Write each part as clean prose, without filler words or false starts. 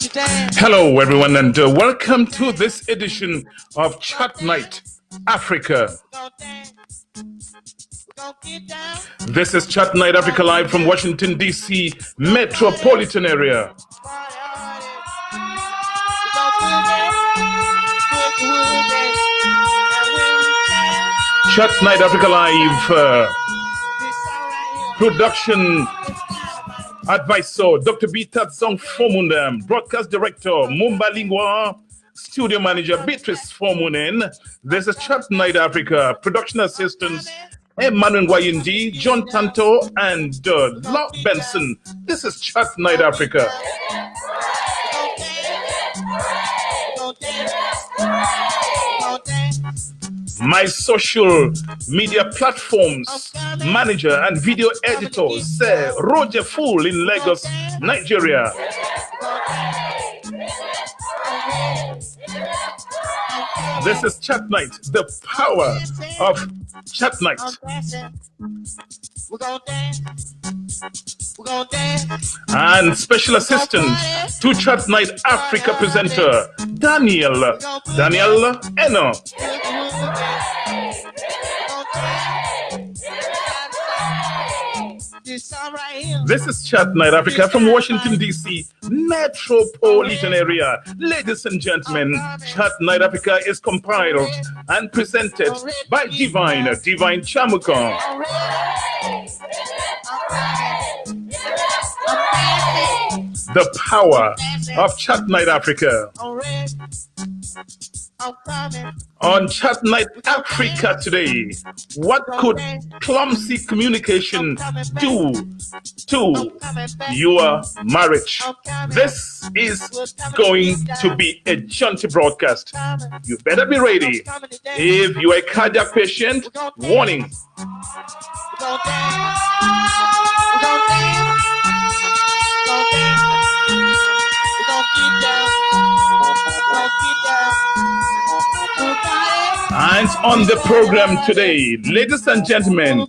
Hello, everyone, and welcome to this edition of Chat Night Africa. This is Chat Night Africa live from Washington, D.C. metropolitan area. Chat Night Africa live production advisor Dr. Bita Song Fomundam, broadcast director Mumba Lingwa, studio manager Beatrice Fomunen. This is Chat Night Africa, production assistants Emmanuel Wayindi, John Tanto, and Lord Benson. This is Chat Night Africa. My social media platforms manager and video editor, Sir Roger Fool in Lagos, Nigeria. This is Chat Night, the power of Chat Night. And special assistant to Chat Night Africa presenter, Daniel Eno. This is Chat Night Africa from Washington, D.C. metropolitan area. Ladies and gentlemen, Chat Night Africa is compiled and presented by Divine Chamuka. The power of Chat Night Africa. On Chat Night Africa today, what could Clumsy communication do to your marriage? This is going to be a jaunty broadcast. You better be ready. If you are a cardiac patient, warning. And on the program today, ladies and gentlemen,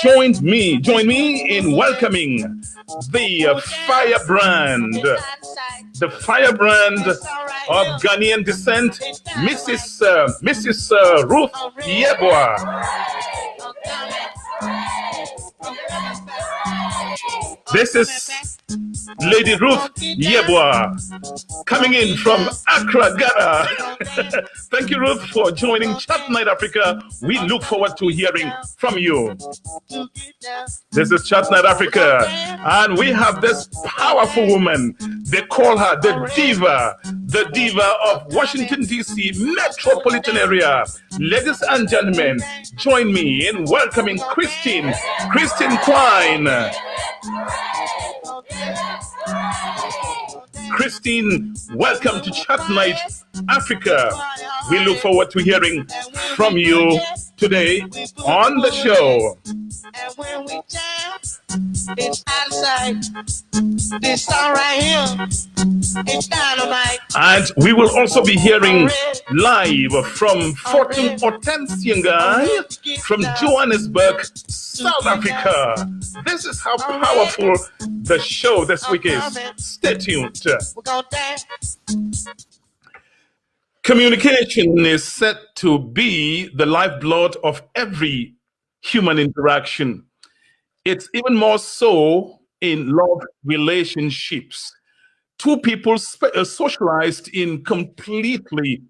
join me in welcoming the firebrand of Ghanaian descent, Mrs. Ruth Yeboah. This is Lady Ruth Yeboah coming in from Accra, Ghana. Thank you, Ruth, for joining Chat Night Africa. We look forward to hearing from you. This is Chat Night Africa, and we have this powerful woman. They call her the diva of Washington, D.C. metropolitan area. Ladies and gentlemen, join me in welcoming Christine Quine. Christine, welcome to Chat Night Africa. We look forward to hearing from you today on the show. And when we jam, it's outside. This song right here, it's dynamite. And we will also be hearing live from Fortune Hortensiangai from Johannesburg, South Africa. This is how powerful the show this week is. Stay tuned. Communication is said to be the lifeblood of every human interaction. It's even more so in love relationships. Two people socialized in completely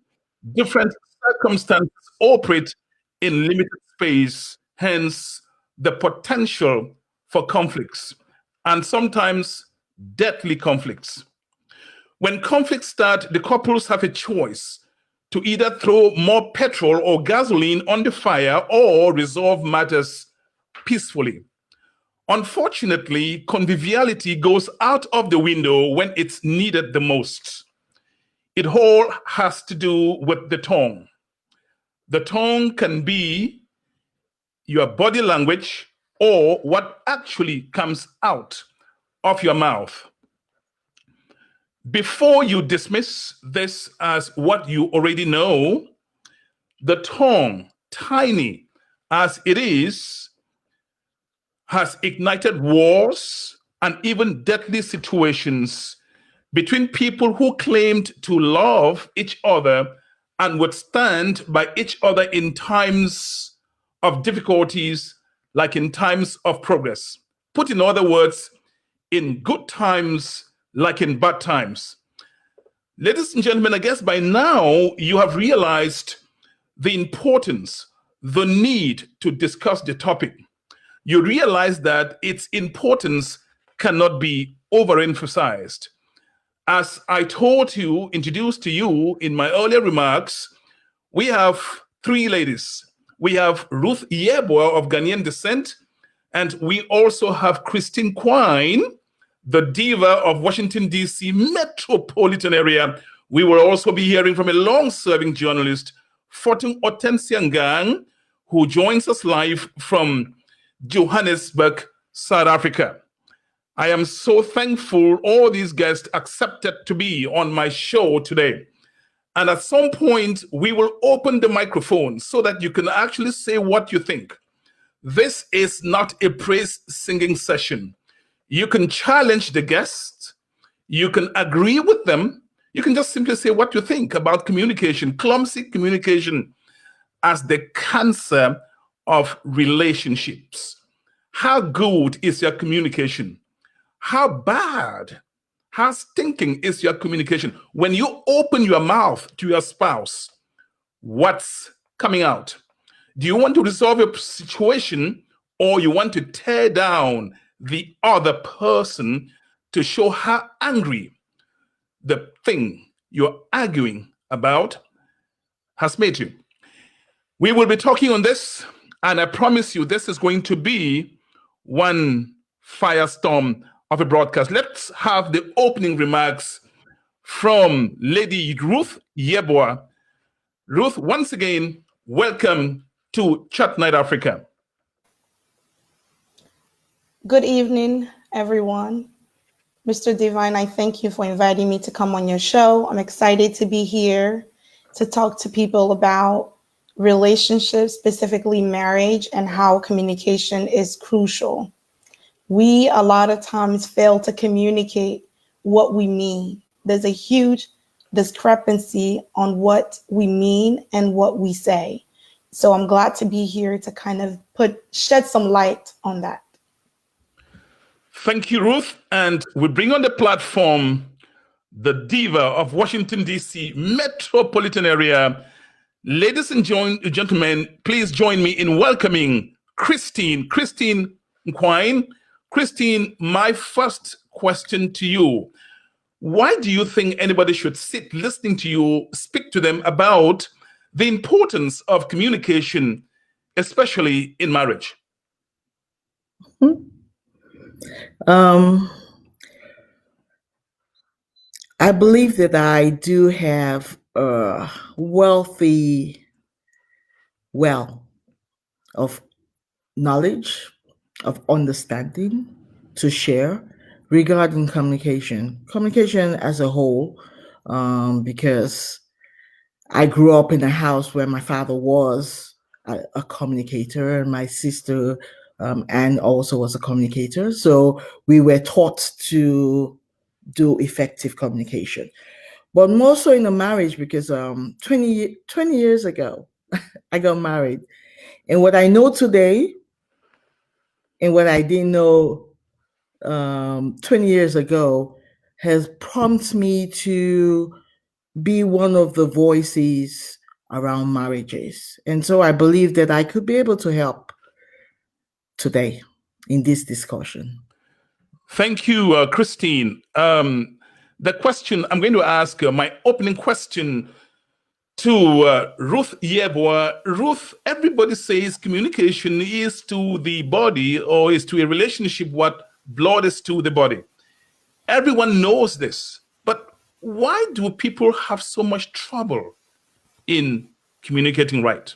different circumstances operate in limited space, hence the potential for conflicts, and sometimes deadly conflicts. When conflicts start, the couples have a choice to either throw more petrol or gasoline on the fire or resolve matters peacefully. Unfortunately, conviviality goes out of the window when it's needed the most. It all has to do with the tongue. The tongue can be your body language or what actually comes out of your mouth. Before you dismiss this as what you already know, the tongue, tiny as it is, has ignited wars and even deadly situations between people who claimed to love each other and would stand by each other in times of difficulties, like in times of progress. Put in other words, in good times, like in bad times. Ladies and gentlemen, I guess by now you have realized the importance, the need to discuss the topic. You realize that its importance cannot be overemphasized. As I introduced to you in my earlier remarks, we have three ladies. We have Ruth Yeboah of Ghanaian descent, and we also have Christine Quine, the diva of Washington, D.C. metropolitan area. We will also be hearing from a long-serving journalist, Fortune Otensiangang, who joins us live from Johannesburg, South Africa. I am so thankful all these guests accepted to be on my show today. And at some point, we will open the microphone so that you can actually say what you think. This is not a praise singing session. You can challenge the guests. You can agree with them. You can just simply say what you think about communication, clumsy communication as the cancer of relationships. How good is your communication? How bad, how stinking is your communication? When you open your mouth to your spouse, what's coming out? Do you want to resolve a situation, or you want to tear down the other person to show how angry the thing you're arguing about has made you? We will be talking on this, and I promise you this is going to be one firestorm of a broadcast. Let's have the opening remarks from Lady Ruth Yeboah. Ruth, once again, welcome to Chat Night Africa. Good evening, everyone. Mr. Divine, I thank you for inviting me to come on your show. I'm excited to be here to talk to people about relationships, specifically marriage, and how communication is crucial. We a lot of times fail to communicate what we mean. There's a huge discrepancy on what we mean and what we say. So I'm glad to be here to kind of shed some light on that. Thank you, Ruth. And we bring on the platform the diva of Washington, D.C. metropolitan area. Ladies and gentlemen, please join me in welcoming Christine Quine. Christine, my first question to you. Why do you think anybody should sit listening to you speak to them about the importance of communication, especially in marriage? I believe that I do have a wealthy well of knowledge, of understanding to share regarding communication as a whole, because I grew up in a house where my father was a communicator, and my sister and also was a communicator. So we were taught to do effective communication, but more so in a marriage, because 20 years ago, I got married. And what I know today and what I didn't know 20 years ago has prompted me to be one of the voices around marriages. And so I believe that I could be able to help today in this discussion. Thank you, Christine. The question I'm going to ask, my opening question to Ruth Yeboah. Ruth, everybody says communication is to the body, or is to a relationship what blood is to the body. Everyone knows this, but why do people have so much trouble in communicating right?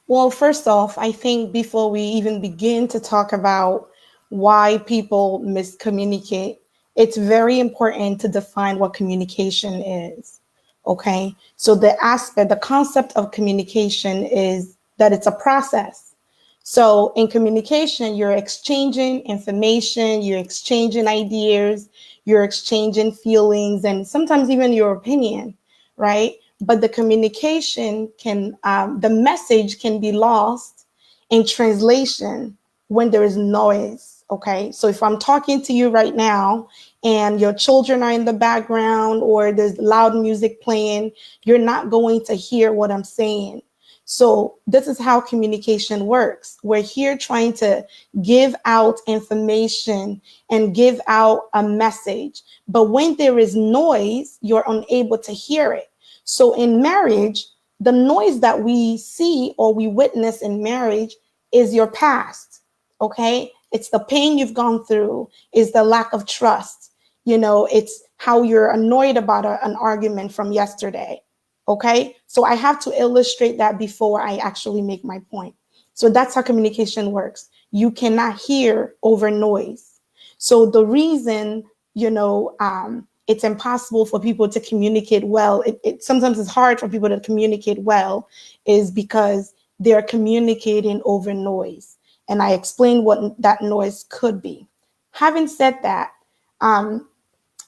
Well, first off, I think before we even begin to talk about why people miscommunicate, it's very important to define what communication is. Okay. So the concept of communication is that it's a process. So in communication, you're exchanging information, you're exchanging ideas, you're exchanging feelings and sometimes even your opinion, right? But the communication can, the message can be lost in translation when there is noise. Okay. So if I'm talking to you right now and your children are in the background or there's loud music playing, you're not going to hear what I'm saying. So this is how communication works. We're here trying to give out information and give out a message. But when there is noise, you're unable to hear it. So in marriage, the noise that we see or we witness in marriage is your past. Okay. It's the pain you've gone through, is the lack of trust. It's how you're annoyed about an argument from yesterday. Okay. So I have to illustrate that before I actually make my point. So that's how communication works. You cannot hear over noise. So the reason, it's impossible for people to communicate well, sometimes it's hard for people to communicate well, is because they're communicating over noise. And I explained what that noise could be. Having said that, um,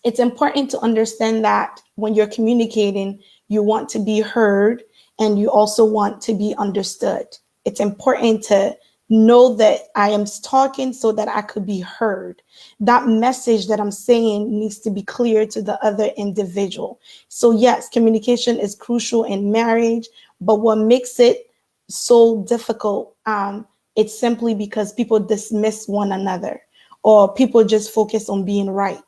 it's important to understand that when you're communicating, you want to be heard and you also want to be understood. It's important to know that I am talking so that I could be heard. That message that I'm saying needs to be clear to the other individual. So, yes, communication is crucial in marriage, but what makes it so difficult, it's simply because people dismiss one another or people just focus on being right.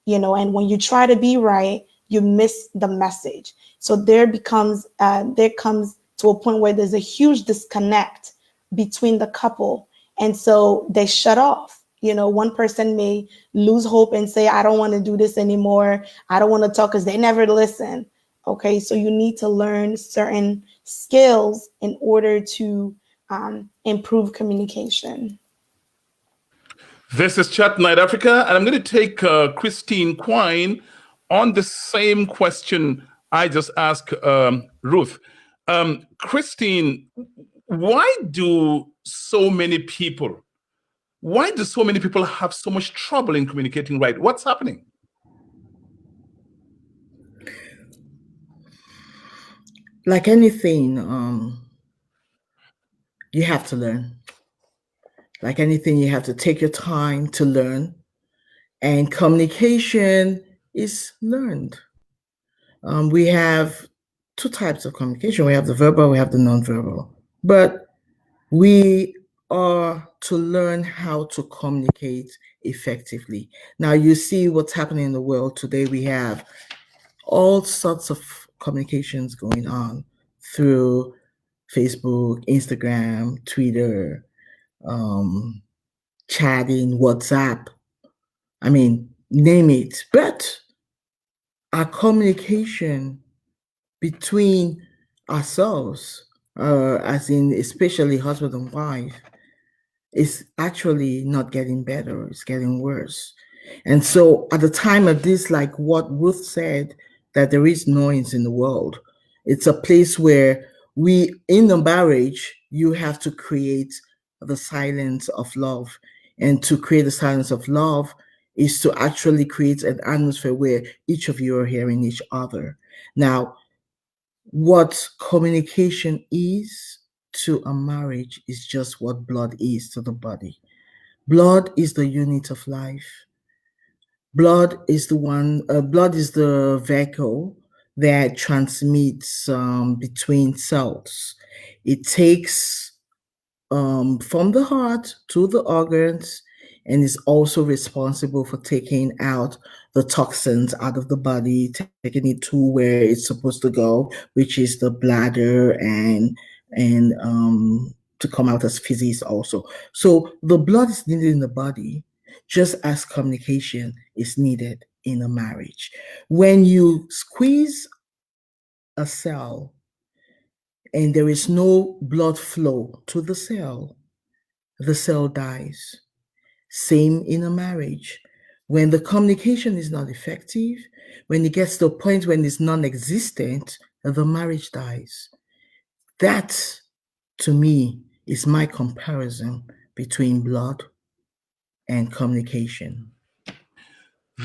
And when you try to be right, you miss the message. So there comes to a point where there's a huge disconnect between the couple. And so they shut off. One person may lose hope and say, I don't want to do this anymore. I don't want to talk, because they never listen. Okay. So you need to learn certain skills in order to improve communication. This is Chat Night Africa, and I'm going to take Christine Quine on the same question I just asked Ruth. Christine, why do so many people, have so much trouble in communicating right? What's happening? Like anything, you have to learn. Like anything, you have to take your time to learn. And communication is learned. We have two types of communication. We have the verbal, we have the nonverbal. But we are to learn how to communicate effectively. Now, you see what's happening in the world today. We have all sorts of communications going on through Facebook, Instagram, Twitter, um, chatting, WhatsApp. I mean, name it. But our communication between ourselves, as in especially husband and wife, is actually not getting better, it's getting worse. And so at the time of this, like what Ruth said, that there is noise in the world, it's a place where in the marriage, you have to create the silence of love. And to create the silence of love is to actually create an atmosphere where each of you are hearing each other. Now, what communication is to a marriage is just what blood is to the body. Blood is the unit of life. Blood is the vehicle that transmits between cells. It takes from the heart to the organs, and is also responsible for taking out the toxins out of the body, taking it to where it's supposed to go, which is the bladder, and to come out as feces also. So the blood is needed in the body, just as communication is needed in a marriage. When you squeeze a cell and there is no blood flow to the cell dies. Same in a marriage. When the communication is not effective, when it gets to a point when it's non existent, the marriage dies. That, to me, is my comparison between blood and communication.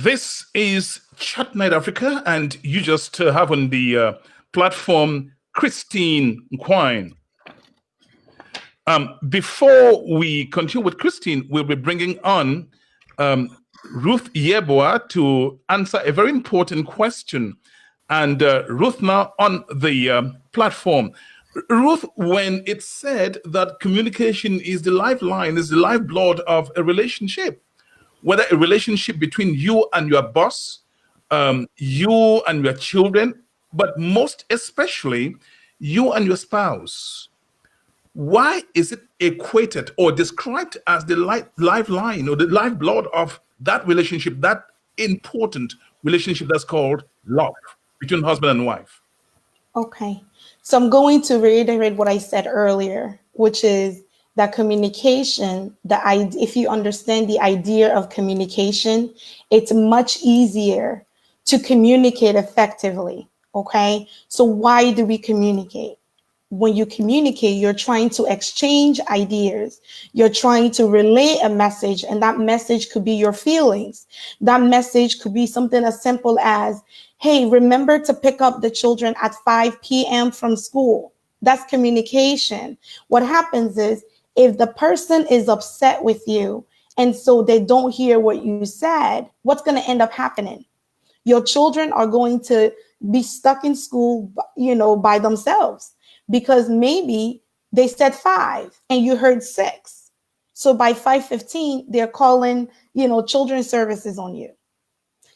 This is Chat Night Africa, and you just have on the platform Christine Quine. Before we continue with Christine, we'll be bringing on Ruth Yeboah to answer a very important question. And Ruth now on the platform. Ruth, when it's said that communication is the lifeline, is the lifeblood of a relationship, whether a relationship between you and your boss, you and your children, but most especially you and your spouse, why is it equated or described as the lifeline or the lifeblood of that relationship, that important relationship that's called love between husband and wife? Okay. So I'm going to reiterate what I said earlier, which is that communication, if you understand the idea of communication, it's much easier to communicate effectively. Okay. So why do we communicate? When you communicate, you're trying to exchange ideas. You're trying to relay a message, and that message could be your feelings. That message could be something as simple as, hey, remember to pick up the children at 5 p.m. from school. That's communication. What happens is if the person is upset with you and so they don't hear what you said, what's going to end up happening? Your children are going to be stuck in school, by themselves because maybe they said 5 and you heard 6. So by 5:15, they're calling, children's services on you.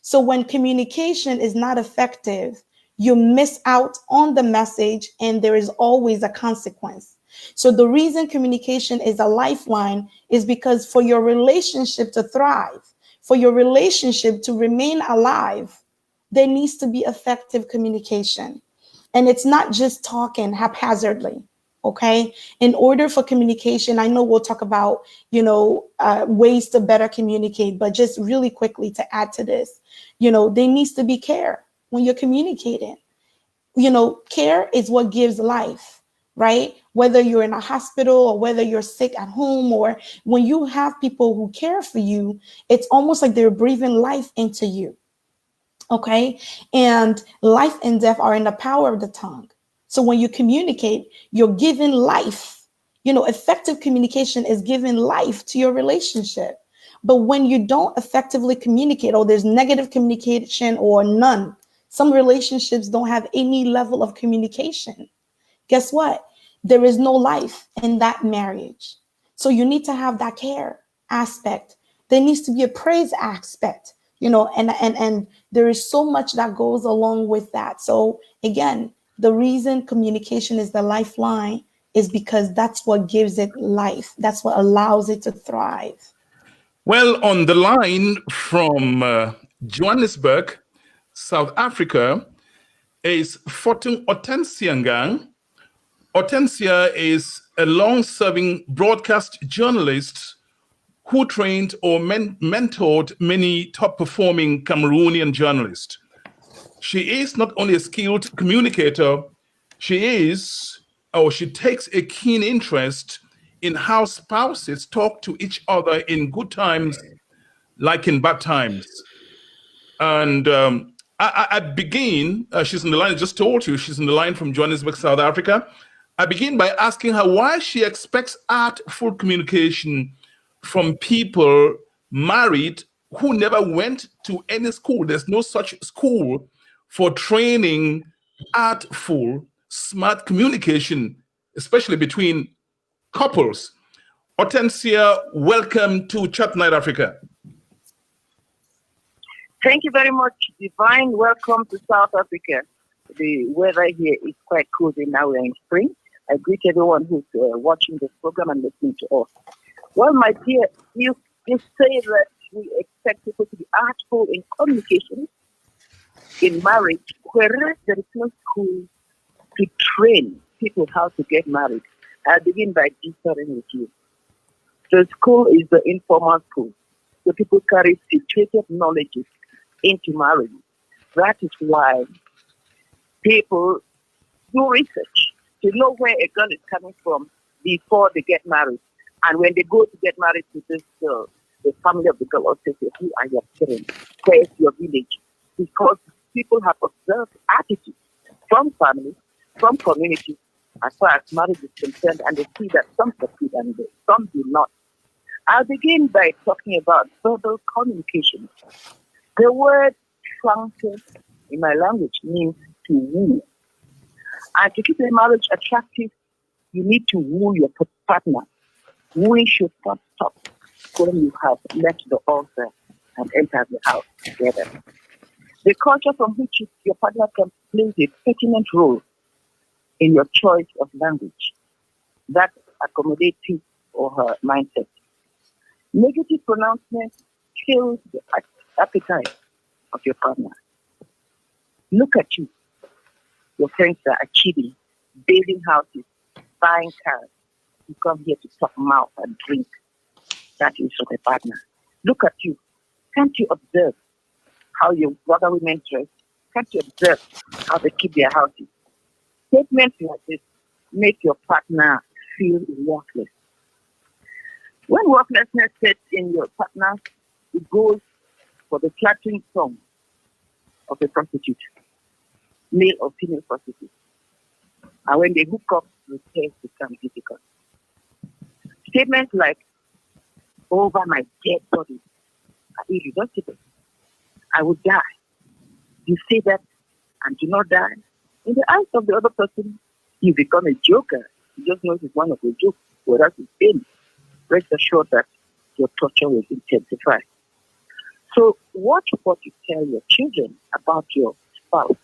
So when communication is not effective, you miss out on the message and there is always a consequence. So the reason communication is a lifeline is because for your relationship to thrive, for your relationship to remain alive, there needs to be effective communication. And it's not just talking haphazardly. Okay. In order for communication, I know we'll talk about, ways to better communicate, but just really quickly to add to this, there needs to be care when you're communicating. Care is what gives life, right? Whether you're in a hospital or whether you're sick at home, or when you have people who care for you, it's almost like they're breathing life into you. Okay. And life and death are in the power of the tongue. So when you communicate, you're giving life. Effective communication is giving life to your relationship. But when you don't effectively communicate, or there's negative communication or none, some relationships don't have any level of communication. Guess what? There is no life in that marriage. So you need to have that care aspect. There needs to be a praise aspect, and there is so much that goes along with that. So again, the reason communication is the lifeline is because that's what gives it life. That's what allows it to thrive. Well, on the line from Johannesburg, South Africa, is Fortune Otensiangang. Hortensia is a long-serving broadcast journalist who trained or mentored many top-performing Cameroonian journalists. She is not only a skilled communicator, she takes a keen interest in how spouses talk to each other in good times, like in bad times. And I begin, she's on the line, I just told you, she's on the line from Johannesburg, South Africa. I begin by asking her why she expects artful communication from people married who never went to any school. There's no such school for training artful, smart communication, especially between couples. Hortensia, welcome to Chat Night Africa. Thank you very much, Divine. Welcome to South Africa. The weather here is quite cozy now. We're in spring. I greet everyone who's watching this program and listening to us. Well, my dear, you say that we expect people to be artful in communication, in marriage, whereas there is no school to train people how to get married. I'll begin by differing with you. The school is the informal school. So people carry situated knowledge into marriage. That is why people do research to know where a girl is coming from before they get married. And when they go to get married to this girl, the family of the girl or say, who are your parents? Where is your village? Because people have observed attitudes from families, from communities, as far as marriage is concerned, and they see that some succeed and some do not. I'll begin by talking about verbal communication. The word "flanker" in my language means to woo. And to keep a marriage attractive, you need to woo your partner. Wooing should not stop when you have left the altar and entered the house together. The culture from which your partner can play a pertinent role in your choice of language that accommodates his or her mindset. Negative pronouncement kills the appetite of your partner. Look at you. Your friends are achieving, building houses, buying cars. You come here to talk mouth and drink. That is for the partner. Look at you. Can't you observe how your brother women dress? Can't you observe how they keep their houses? Statements like this make your partner feel worthless. When worthlessness sets in your partner, it goes for the flattering song of a prostitute, male or female prostitute. And when they hook up, repairs become difficult. Statements like, over my dead body, are irreversible. I would die. You say that and do not die. In the eyes of the other person, you become a joker. You just know it's one of the jokes, whereas it's pain. Rest assured that your torture will intensify. So watch what you tell your children about your spouse.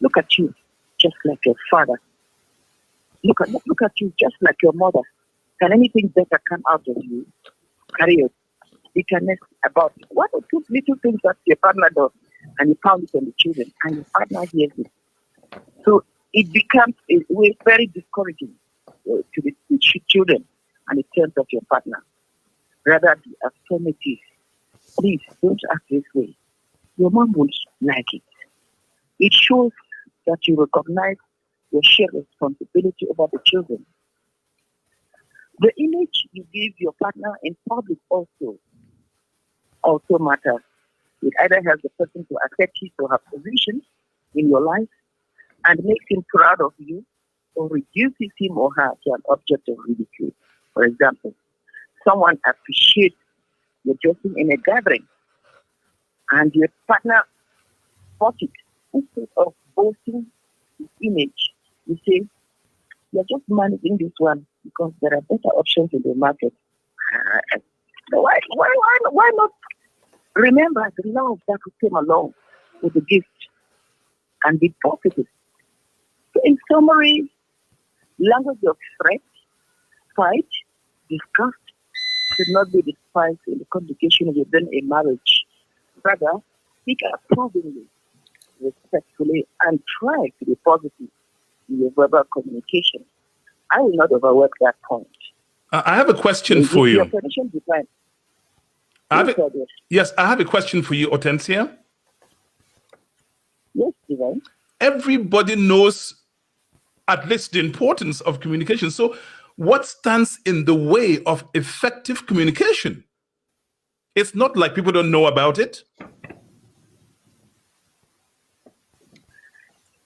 Look at you just like your father. Look at you just like your mother. Can anything better come out of you? Carry your bitterness about what are two little things that your partner does, and you pound it on the children, and your partner hears it. So it becomes a way very discouraging to the children and in terms of your partner. Rather be affirmative. Please don't act this way. Your mom won't like it. It shows that you recognize your shared responsibility over the children. The image you give your partner in public also matters. It either helps the person to accept his or her position in your life and makes him proud of you, or reduces him or her to an object of ridicule. For example, someone appreciates your dressing in a gathering and your partner bought it. Instead of boasting his image, you say, you're just managing this one because there are better options in the market. So why not remember the love that came along with the gift and be positive? So in summary, language of threat, fight, disgust should not be despised in the communication within a marriage. Rather, speak approvingly, respectfully, and try to be positive in your verbal communication. I will not overwork that point. I have a question for you. Yes, I have a question for you, Hortensia. Yes, Divine. Everybody knows at least the importance of communication. So what stands in the way of effective communication? It's not like people don't know about it.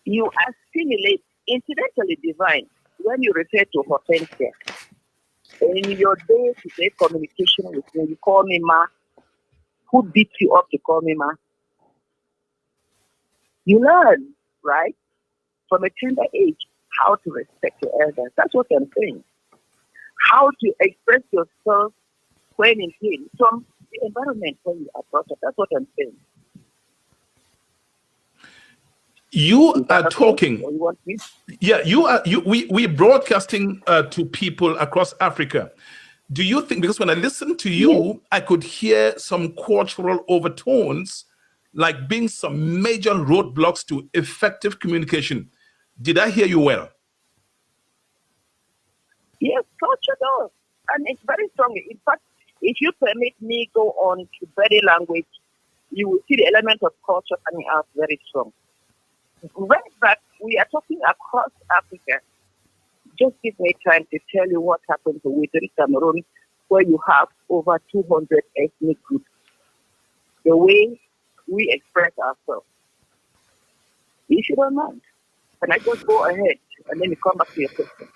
You assimilate, incidentally, Divine, when you refer to Hortensia. In your day-to-day communication with me, you call me Ma. Who beats you up to call me Ma? You learn, right, from a tender age, how to respect your elders. That's what I'm saying. How to express yourself when in pain from the environment where you are brought up. That's what I'm saying. You are talking. Yeah, we're broadcasting to people across Africa. Do you think, because when I listened to you, yes, I could hear some cultural overtones, like being some major roadblocks to effective communication. Did I hear you well? Yes, culture does. And it's very strong. In fact, if you permit me go on to body language, you will see the element of culture coming out very strong. Right, but we are talking across Africa. Just give me time to tell you what happened to Witiri Cameroon where you have over 200 ethnic groups. The way we express ourselves. If you don't mind, can I just go ahead and then you come back to your question?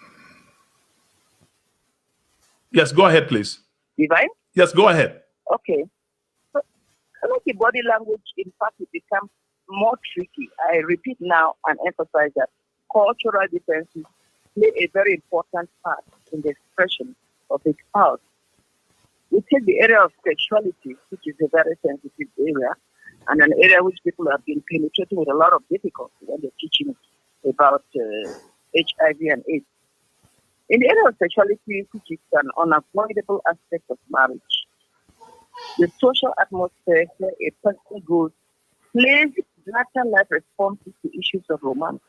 Yes, go ahead, please. Divine? Yes, go ahead. Okay. So, like the body language, in fact, it becomes more tricky. I repeat now and emphasize that cultural differences play a very important part in the expression of a spouse. We take the area of sexuality, which is a very sensitive area, and an area which people have been penetrating with a lot of difficulty when they're teaching about HIV and AIDS. In the area of sexuality, which is an unavoidable aspect of marriage, the social atmosphere where a person goes plays later life responses to issues of romance.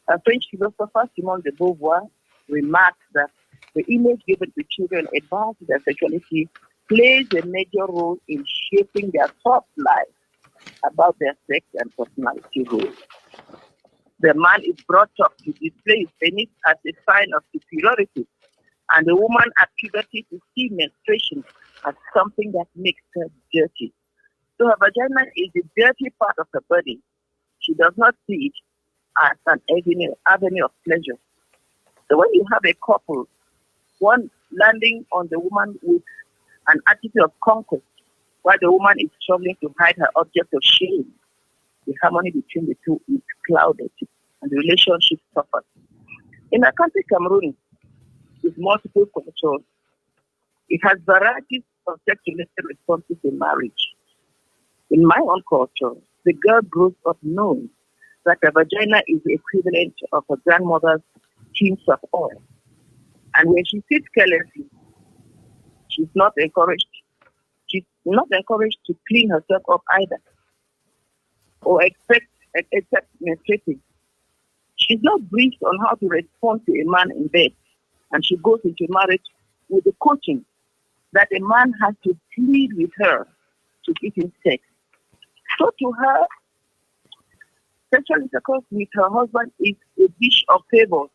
A French philosopher, Simone de Beauvoir, remarked that the image given to children advanced their sexuality plays a major role in shaping their thought life about their sex and personality roles. The man is brought up to display his penis as a sign of superiority, and the woman at puberty to see menstruation as something that makes her dirty. So her vagina is the dirty part of her body. She does not see it as an avenue of pleasure. So when you have a couple, one landing on the woman with an attitude of conquest, while the woman is struggling to hide her object of shame, the harmony between the two is clouded and the relationship suffers. In our country, Cameroon, with multiple cultures, it has varieties of sex-related responses in marriage. In my own culture, the girl grows up knowing that the vagina is the equivalent of her grandmother's tins of oil. And when she sits carelessly, she's not encouraged. She's not encouraged to clean herself up either, or except menstruating. She's not briefed on how to respond to a man in bed, and she goes into marriage with the coaching that a man has to plead with her to give him sex. So to her, sexual intercourse with her husband is a dish of favors,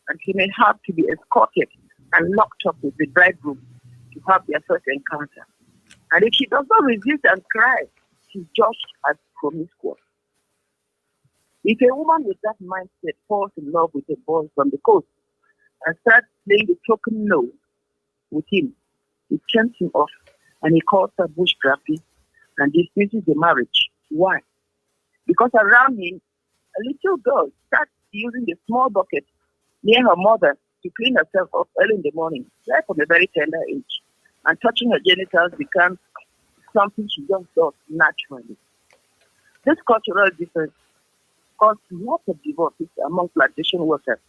and she may have to be escorted and locked up with the bridegroom to have their first encounter. And if she does not resist and cry, she's judged as promiscuous. If a woman with that mindset falls in love with a boy from the coast and starts playing the token no with him, he turns him off and he calls her bushcrafty and dismisses the marriage. Why? Because around him, a little girl starts using the small bucket near her mother to clean herself up early in the morning, right from a very tender age. And touching her genitals becomes something she just does naturally. This cultural difference caused lots of divorces among plantation workers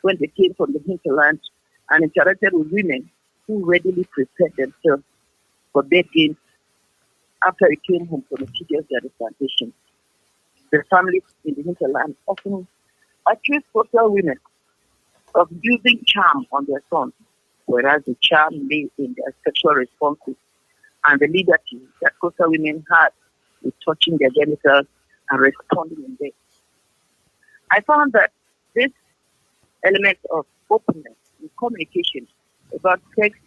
when they came from the hinterland and interacted with women who readily prepared themselves for bed games after they came home from a tedious day at the plantation. The families in the hinterland often accuse coastal women of using charm on their sons, whereas the charm lay in their sexual responses and the liberty that coastal women had with touching their genitals and responding in bed. I found that this element of openness and communication about sex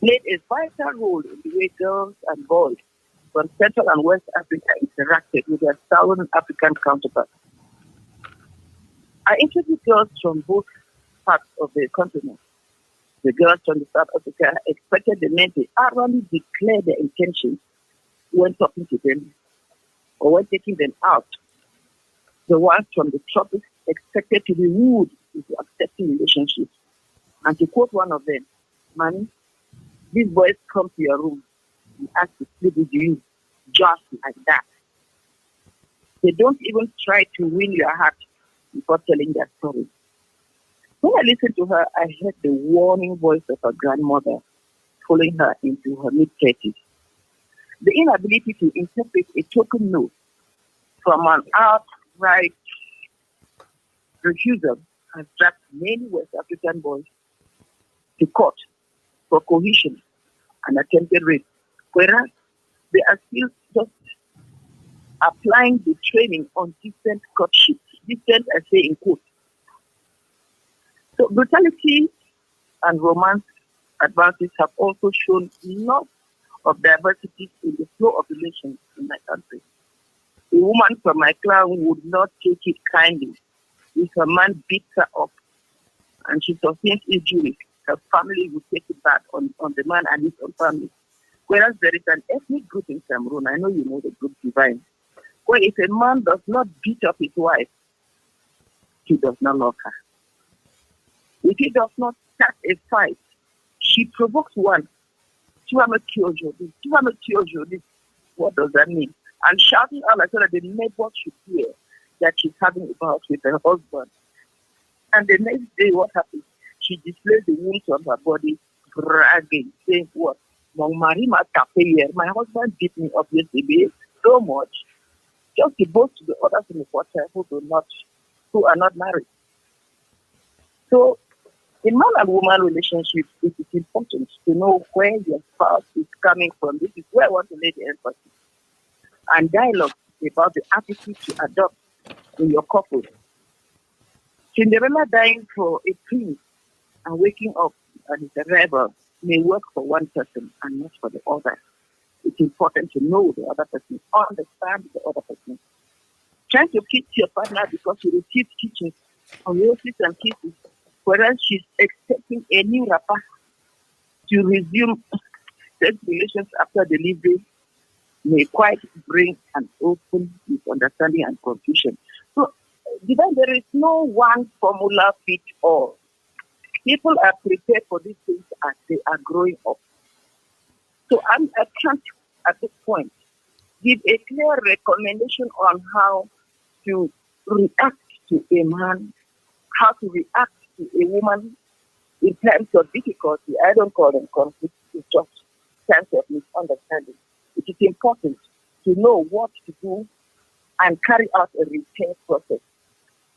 played a vital role in the way girls and boys from Central and West Africa interacted with their Southern African counterparts. I interviewed girls from both parts of the continent. The girls from the South Africa expected the men to outwardly declare their intentions when talking to them or when taking them out. The ones from the tropics expected to be wooed into accepting relationships. And to quote one of them, "Manny, these boys come to your room and ask to sleep with you just like that. They don't even try to win your heart before telling their story." When I listened to her, I heard the warning voice of her grandmother pulling her into her mid-30s. The inability to interpret a token no from an outright refusal has dragged many West African boys to court for coercion and attempted rape, whereas they are still just applying the training on decent courtship. Decent, I say in quotes. So brutality and romance advances have also shown lots of diversity in the flow of relations in my country. A woman from my clan would not take it kindly if a man beats her up and she sustains injury. Her family would take it back on the man and his own family. Whereas there is an ethnic group in Cameroon, I know you know the group Divine, where if a man does not beat up his wife, he does not love her. If he does not start a fight, she provokes one. What does that mean? And shouting out like so that the neighbor should hear that she's having a bout with her husband. And the next day, what happens? She displays the wounds on her body, bragging, saying, "What? My husband beat me up yesterday so much." Just to boast to the others in the quarter who are not married. So, in man and woman relationships, it is important to know where your spouse is coming from. This is where I want to lay the emphasis. And dialogue about the attitude to adopt in your couple. Cinderella dying for a prince and waking up as a rebel may work for one person and not for the other. It's important to know the other person, understand the other person. Trying to kiss your partner because you received teachings on roses and kisses, whereas she's expecting a new rapper to resume sex relations after delivery may quite bring an open misunderstanding and confusion. So, given there is no one formula fit all, people are prepared for these things as they are growing up. So I can't, at this point, give a clear recommendation on how to react to a man, how to react to a woman in times of difficulty. I don't call them conflict, it's just times of misunderstanding. It is important to know what to do and carry out a repair process.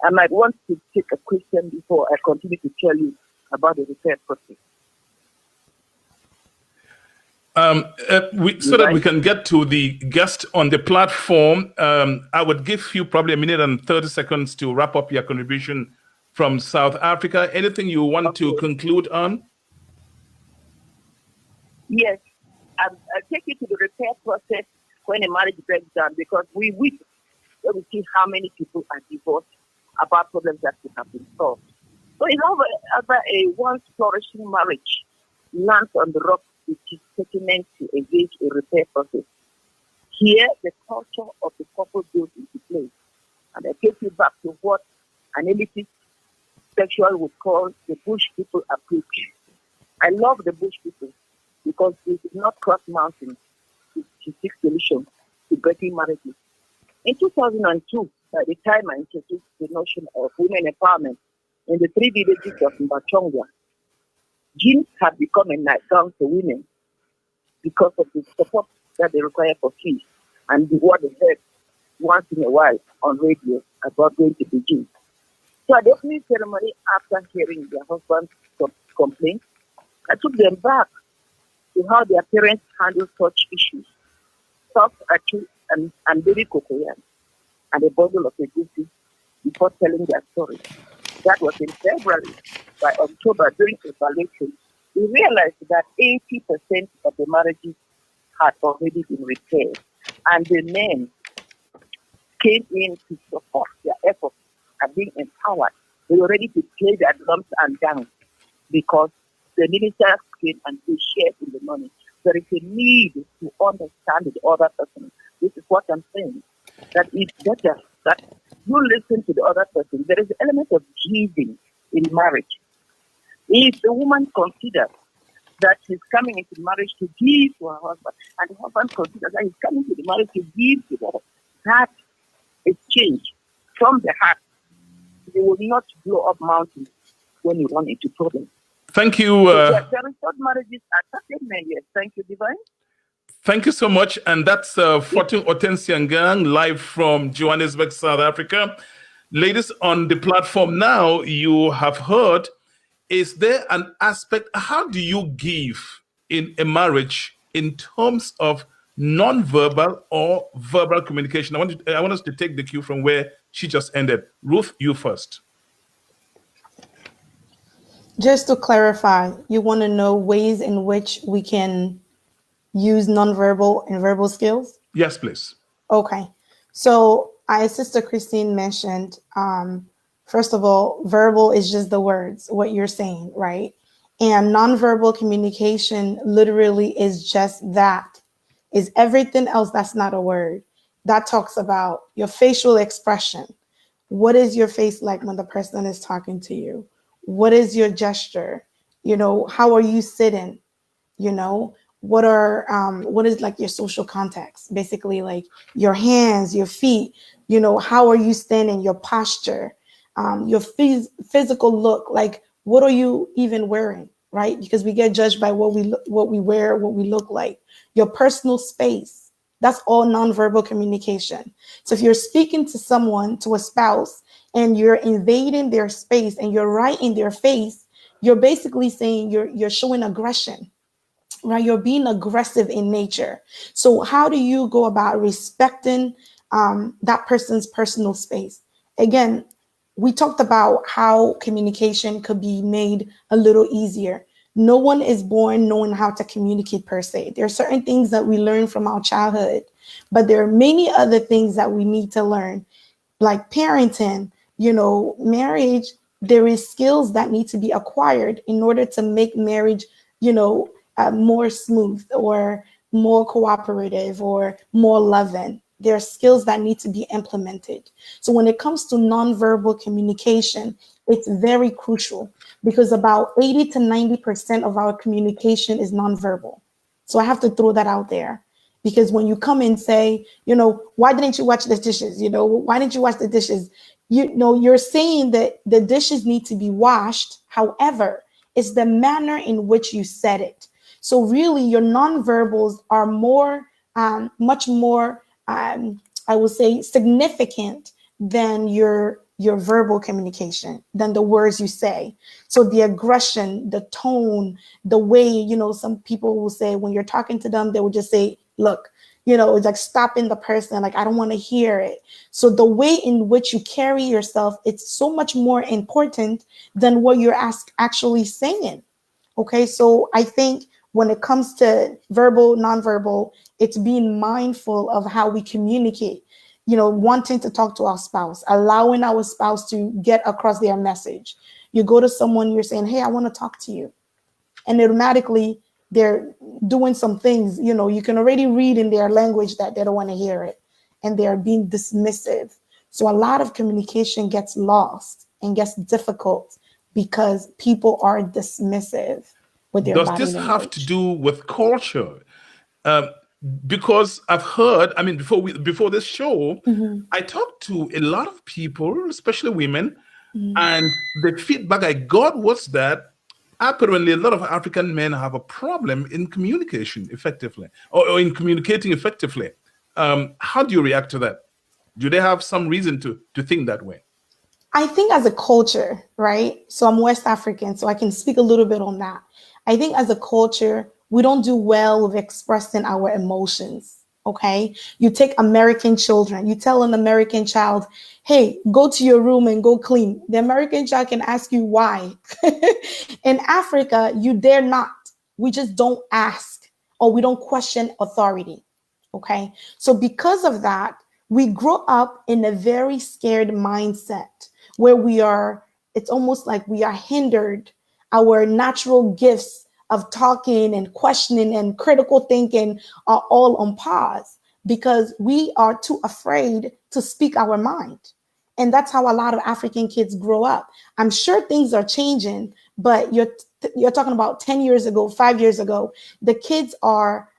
I might want to take a question before I continue to tell you about the repair process. So that we can get to the guest on the platform, I would give you probably a minute and 30 seconds to wrap up your contribution from South Africa. Anything you want to conclude on? Yes, I take you to the repair process when a marriage breaks down, because we see how many people are divorced about problems that could have been solved. So in over a once flourishing marriage lands on the rock, it is pertinent to engage a repair process. Here, the culture of the couple goes into place. And I take you back to what an elitist sexual would call the bush people approach. I love the bush people because they did not cross mountains to seek solutions to breaking marriages. In 2002, by the time I introduced the notion of women empowerment in the 3 villages of Mbachongwa, jeans had become a nightgown for women because of the support that they require for fees and what they said once in a while on radio about going to the gym. So at the opening ceremony, after hearing their husband's complaints, I took them back to how their parents handled such issues. Soft Achu and baby cocoyam and a bottle of egusi before telling their story. That was in February. By October, during evaluation, we realized that 80% of the marriages had already been repaired, and the men came in to support their efforts and being empowered. They were ready to play their drums and dance because the ministers came and they shared in the money. There is a need to understand the other person. This is what I'm saying. That it's better that you listen to the other person. There is an element of giving in marriage. If the woman considers that she's coming into marriage to give to her husband, and the husband considers that he's coming to the marriage to give to her, that exchange from the heart, you will not blow up mountains when you run into problems. Thank you. There is short marriages are certain men, yes. Thank you, Divine. Thank you so much. And that's Fortune Otensiangang, live from Johannesburg, South Africa. Ladies on the platform now, you have heard, is there an aspect, how do you give in a marriage in terms of non-verbal or verbal communication? I want us to take the cue from where she just ended. Ruth, you first. Just to clarify, you want to know ways in which we can use nonverbal and verbal skills? Yes, please. Okay. So, Sister Christine mentioned, first of all, verbal is just the words, what you're saying, right? And nonverbal communication literally is just that, is everything else that's not a word. That talks about your facial expression. What is your face like when the person is talking to you? What is your gesture? How are you sitting? you know what is like your social context, basically, like your hands, your feet, how are you standing, your posture, your physical look, like what are you even wearing, right? Because we get judged by what we wear, what we look like, your personal space. That's all nonverbal communication. So if you're speaking to someone, to a spouse, and you're invading their space and you're right in their face, you're basically saying you're showing aggression, right? You're being aggressive in nature. So how do you go about respecting that person's personal space? Again, we talked about how communication could be made a little easier. No one is born knowing how to communicate per se. There are certain things that we learn from our childhood, but there are many other things that we need to learn, like parenting, marriage. There is skills that need to be acquired in order to make marriage, you know, more smooth or more cooperative or more loving. There are skills that need to be implemented. So when it comes to nonverbal communication, it's very crucial because about 80 to 90% of our communication is nonverbal. So I have to throw that out there. Because when you come and say, why didn't you wash the dishes? Why didn't you wash the dishes? You're saying that the dishes need to be washed. However, it's the manner in which you said it. So really, your nonverbals are much more, I would say, significant than your verbal communication, than the words you say. So the aggression, the tone, the way, some people will say when you're talking to them, they will just say, look, it's like stopping the person, like, I don't want to hear it. So the way in which you carry yourself, it's so much more important than what you're actually saying. Okay, so I think when it comes to verbal, nonverbal, it's being mindful of how we communicate, wanting to talk to our spouse, allowing our spouse to get across their message. You go to someone, you're saying, hey, I want to talk to you. And automatically they're doing some things, you can already read in their language that they don't want to hear it. And they're being dismissive. So a lot of communication gets lost and gets difficult because people are dismissive with their Does body this have to language. do with culture? Um, because I've heard, I mean, before this show, Mhm, I talked to a lot of people, especially women, mhm. and the feedback I got was that apparently a lot of African men have a problem in communication effectively, or in communicating effectively. How do you react to that? Do they have some reason to think that way? I think as a culture, right? So I'm West African, so I can speak a little bit on that. I think as a culture, we don't do well with expressing our emotions. Okay. You take American children, you tell an American child, hey, go to your room and go clean. The American child can ask you why. In Africa, you dare not. We just don't ask or we don't question authority. Okay. So because of that, we grow up in a very scared mindset where it's almost like we are hindered. Our natural gifts of talking and questioning and critical thinking are all on pause because we are too afraid to speak our mind. And that's how a lot of African kids grow up. I'm sure things are changing, but you're talking about 10 years ago, 5 years ago, the kids are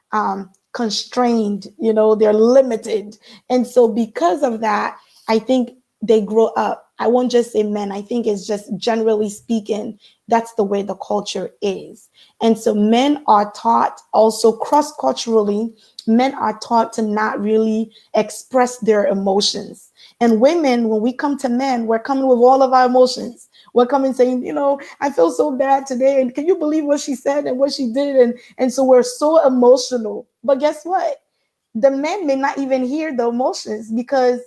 constrained, they're limited. And so because of that, I think they grow up. I won't just say men. I think it's just generally speaking, that's the way the culture is. And so men are taught also cross-culturally, men are taught to not really express their emotions. And women, when we come to men, we're coming with all of our emotions. We're coming saying, I feel so bad today. And can you believe what she said and what she did? And so we're so emotional. But guess what? The men may not even hear the emotions because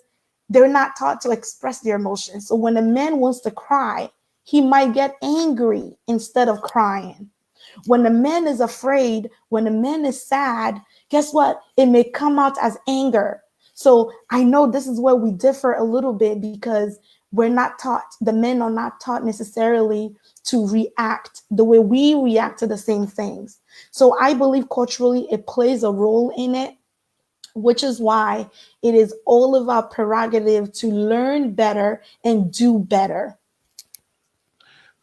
they're not taught to express their emotions. So when a man wants to cry, he might get angry instead of crying. When a man is afraid, when a man is sad, guess what? It may come out as anger. So I know this is where we differ a little bit, because we're not taught, the men are not taught necessarily to react the way we react to the same things. So I believe culturally it plays a role in it, which is why it is all of our prerogative to learn better and do better.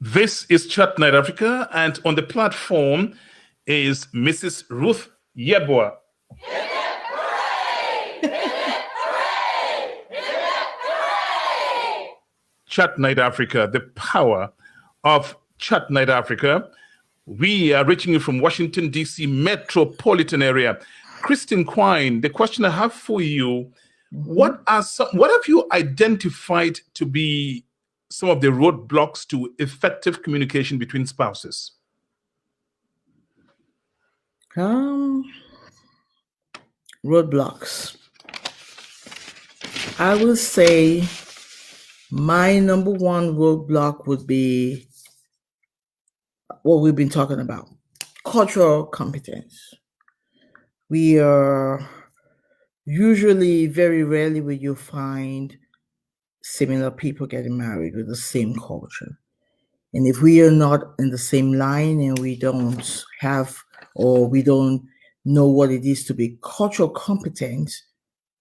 This is Chat Night Africa, and on the platform is Mrs. Ruth Yeboah. Chat Night Africa, the power of Chat Night Africa. We are reaching you from Washington, D.C. metropolitan area. Christine Quine, the question I have for you, what have you identified to be some of the roadblocks to effective communication between spouses? Roadblocks. I will say my number one roadblock would be what we've been talking about: cultural competence. We are usually, very rarely will you find similar people getting married with the same culture. And if we are not in the same line and we don't have, or we don't know what it is to be cultural competent,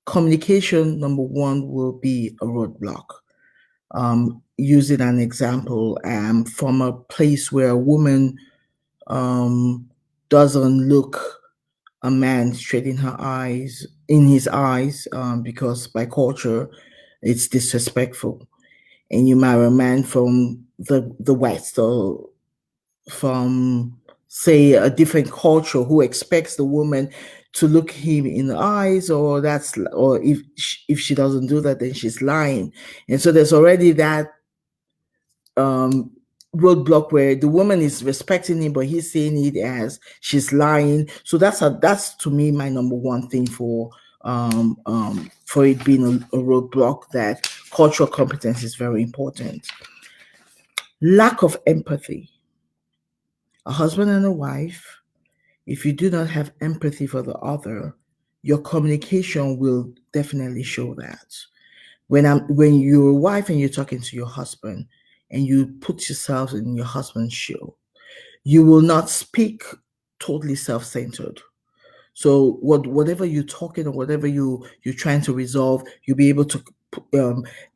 communication, number one, will be a roadblock. Using an example, from a place where a woman doesn't look a man straight in his eyes, because by culture, it's disrespectful. And you marry a man from the West, or from, say, a different culture, who expects the woman to look him in the eyes, or if she doesn't do that, then she's lying. And so there's already that roadblock where the woman is respecting him, but he's seeing it as she's lying. So that's to me my number one thing for it being a roadblock, that cultural competence is very important. Lack of empathy. A husband and a wife, if you do not have empathy for the other, your communication will definitely show that. When you're a wife and you're talking to your husband and you put yourself in your husband's shoe, you will not speak totally self-centered. So whatever you're talking, or whatever you're trying to resolve, you'll be able to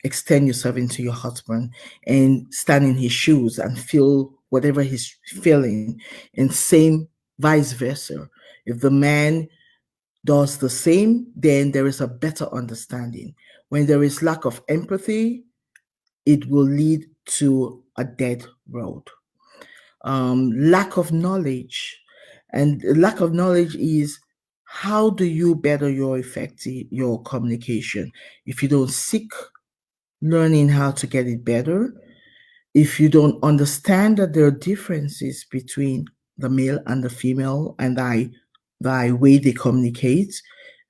extend yourself into your husband and stand in his shoes and feel whatever he's feeling, and same vice versa. If the man does the same, then there is a better understanding. When there is lack of empathy, it will lead to a dead road. Lack of knowledge. And lack of knowledge is, how do you better your communication? If you don't seek learning how to get it better, if you don't understand that there are differences between the male and the female and thy way they communicate,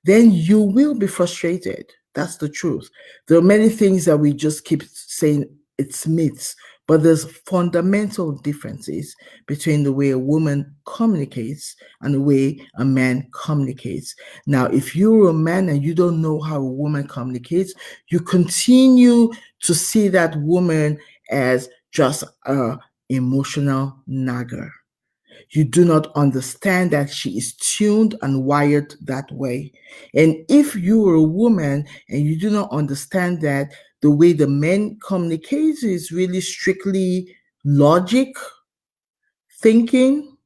then you will be frustrated. That's the truth. There are many things that we just keep saying it's myths, but there's fundamental differences between the way a woman communicates and the way a man communicates. Now, if you're a man and you don't know how a woman communicates, you continue to see that woman as just a emotional nagger. You do not understand that she is tuned and wired that way. And if you are a woman and you do not understand that the way the men communicate is really strictly logic thinking,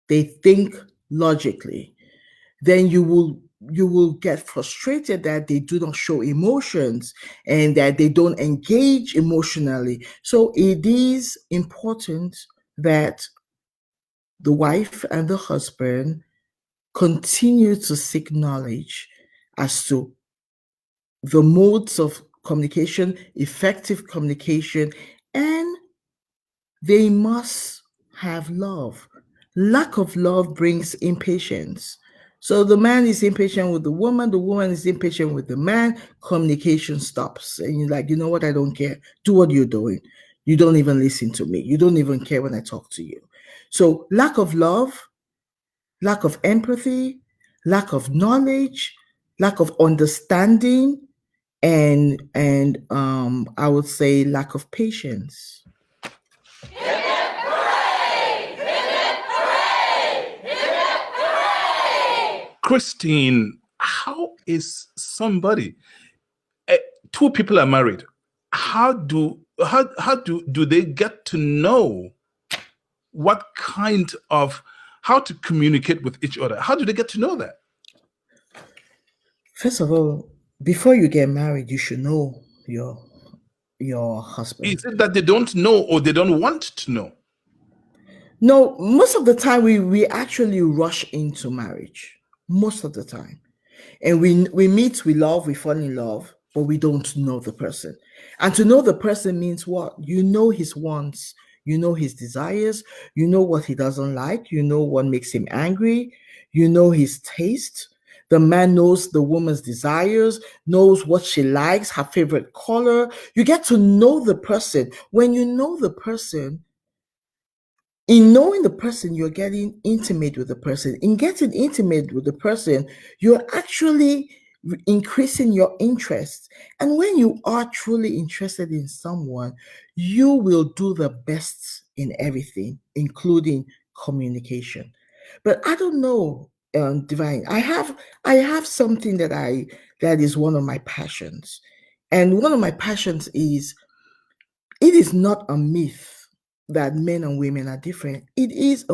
they think logically, then you will get frustrated that they do not show emotions and that they don't engage emotionally. So it is important that the wife and the husband continue to seek knowledge as to the modes of communication, effective communication, and they must have love. Lack of love brings impatience. So the man is impatient with the woman is impatient with the man, communication stops. And you're like, you know what, I don't care. Do what you're doing. You don't even listen to me. You don't even care when I talk to you. So lack of love, lack of empathy, lack of knowledge, lack of understanding, and I would say lack of patience. Christine, how is somebody, eh, two people are married, how do they get to know what kind of how to communicate with each other? How do they get to know that? First of all, before you get married, you should know your husband. Is it that they don't know or they don't want to know? No, most of the time we actually rush into marriage. Most of the time. And we meet, we love, we fall in love, but we don't know the person. And to know the person means what? You know his wants, you know his desires, you know what he doesn't like, you know what makes him angry, you know his taste. The man knows the woman's desires, knows what she likes, her favorite color. You get to know the person. When you know the person, in knowing the person, you're getting intimate with the person. In getting intimate with the person, you're actually increasing your interest. And when you are truly interested in someone, you will do the best in everything, including communication. But I don't know, Divine. I have something that is one of my passions, and one of my passions is, it is not a myth that men and women are different. It is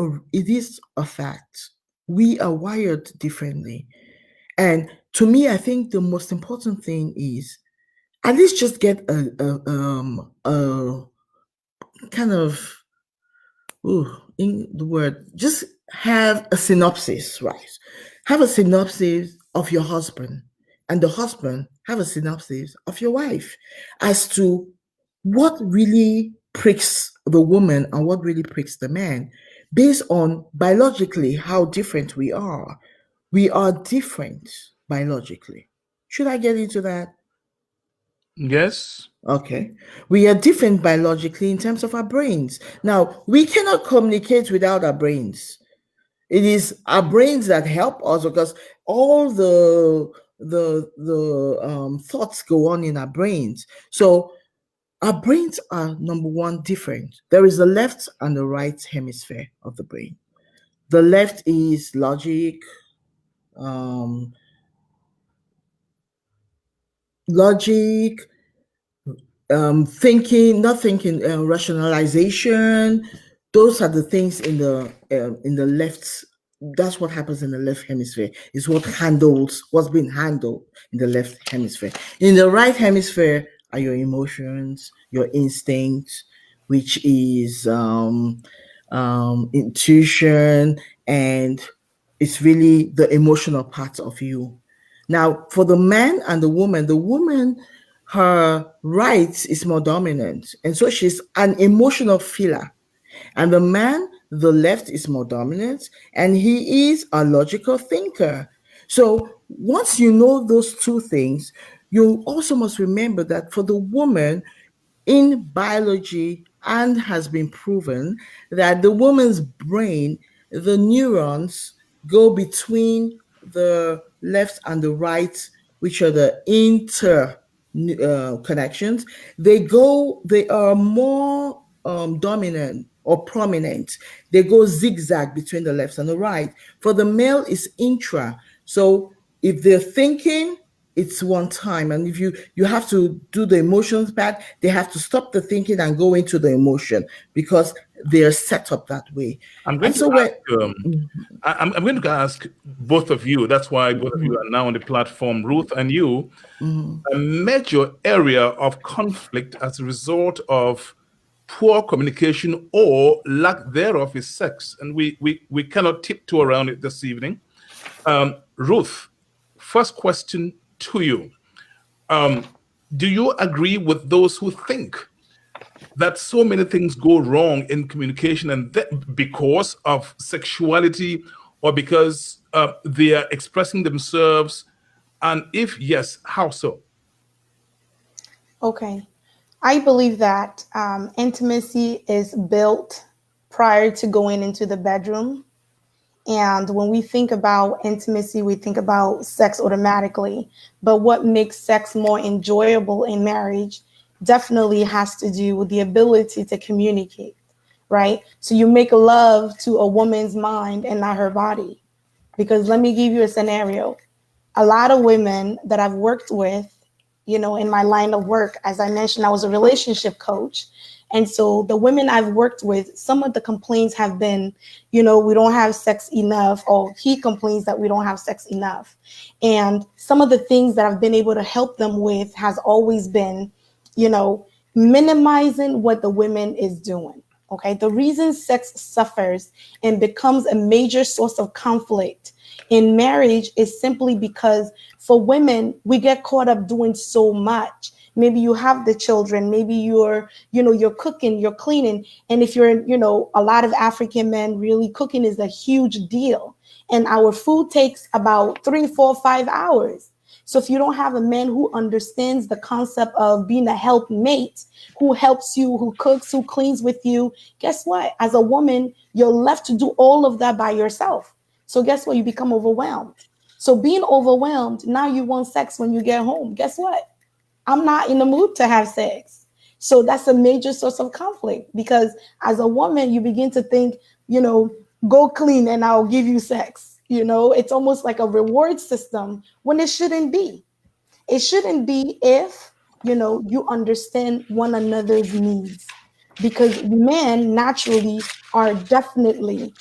a fact. We are wired differently. And to me, I think the most important thing is at least just get a kind of, in the word, just have a synopsis, right? Have a synopsis of your husband, and the husband have a synopsis of your wife, as to what really pricks the woman and what really pricks the man, based on biologically how different we are. We are different biologically. Should I get into that? Yes. Okay. We are different biologically in terms of our brains. Now, we cannot communicate without our brains. It is our brains that help us, because all the thoughts go on in our brains. So our brains are, number one, different. There is the left and the right hemisphere of the brain. The left is um, logic, thinking, not thinking, rationalization. Those are the things in the left. That's what happens in the left hemisphere. Is what handles what's being handled in the left hemisphere. In the right hemisphere are your emotions, your instincts, which is intuition, and it's really the emotional part of you. Now, for the man and the woman, her right is more dominant. And so she's an emotional feeler. And the man, the left, is more dominant, and he is a logical thinker. So once you know those two things, you also must remember that for the woman, in biology, and has been proven that the woman's brain, the neurons go between the left and the right, which are the inter connections. They are more dominant or prominent. They go zigzag between the left and the right. For the male, is intra. So if they're thinking, it's one time, and if you have to do the emotions part, they have to stop the thinking and go into the emotion, because they're set up that way. I'm going And to so when ask. I'm going to ask both of you. That's why both of you are now on the platform, Ruth and you. A major area of conflict as a result of poor communication or lack thereof is sex, and we cannot tiptoe around it this evening. Ruth, first question to you: do you agree with those who think that so many things go wrong in communication, and because of sexuality or because they are expressing themselves? And if yes, how so? Okay. I believe that intimacy is built prior to going into the bedroom. And when we think about intimacy, we think about sex automatically. But what makes sex more enjoyable in marriage definitely has to do with the ability to communicate, right? So you make love to a woman's mind and not her body. Because let me give you a scenario. A lot of women that I've worked with, in my line of work, as I mentioned, I was a relationship coach. And so the women I've worked with, some of the complaints have been, we don't have sex enough, or he complains that we don't have sex enough. And some of the things that I've been able to help them with has always been, you know, minimizing what the women is doing. Okay. The reason sex suffers and becomes a major source of conflict in marriage is simply because for women, we get caught up doing so much. Maybe you have the children, maybe you're cooking, you're cleaning. And if you're, a lot of African men, really cooking is a huge deal. And our food takes about 3, 4, 5 hours. So if you don't have a man who understands the concept of being a helpmate, who helps you, who cooks, who cleans with you, guess what? As a woman, you're left to do all of that by yourself. So guess what? You become overwhelmed. So being overwhelmed, now you want sex when you get home. Guess what? I'm not in the mood to have sex. So that's a major source of conflict because as a woman, you begin to think, go clean and I'll give you sex. It's almost like a reward system when it shouldn't be. It shouldn't be if, you understand one another's needs because men naturally are definitely,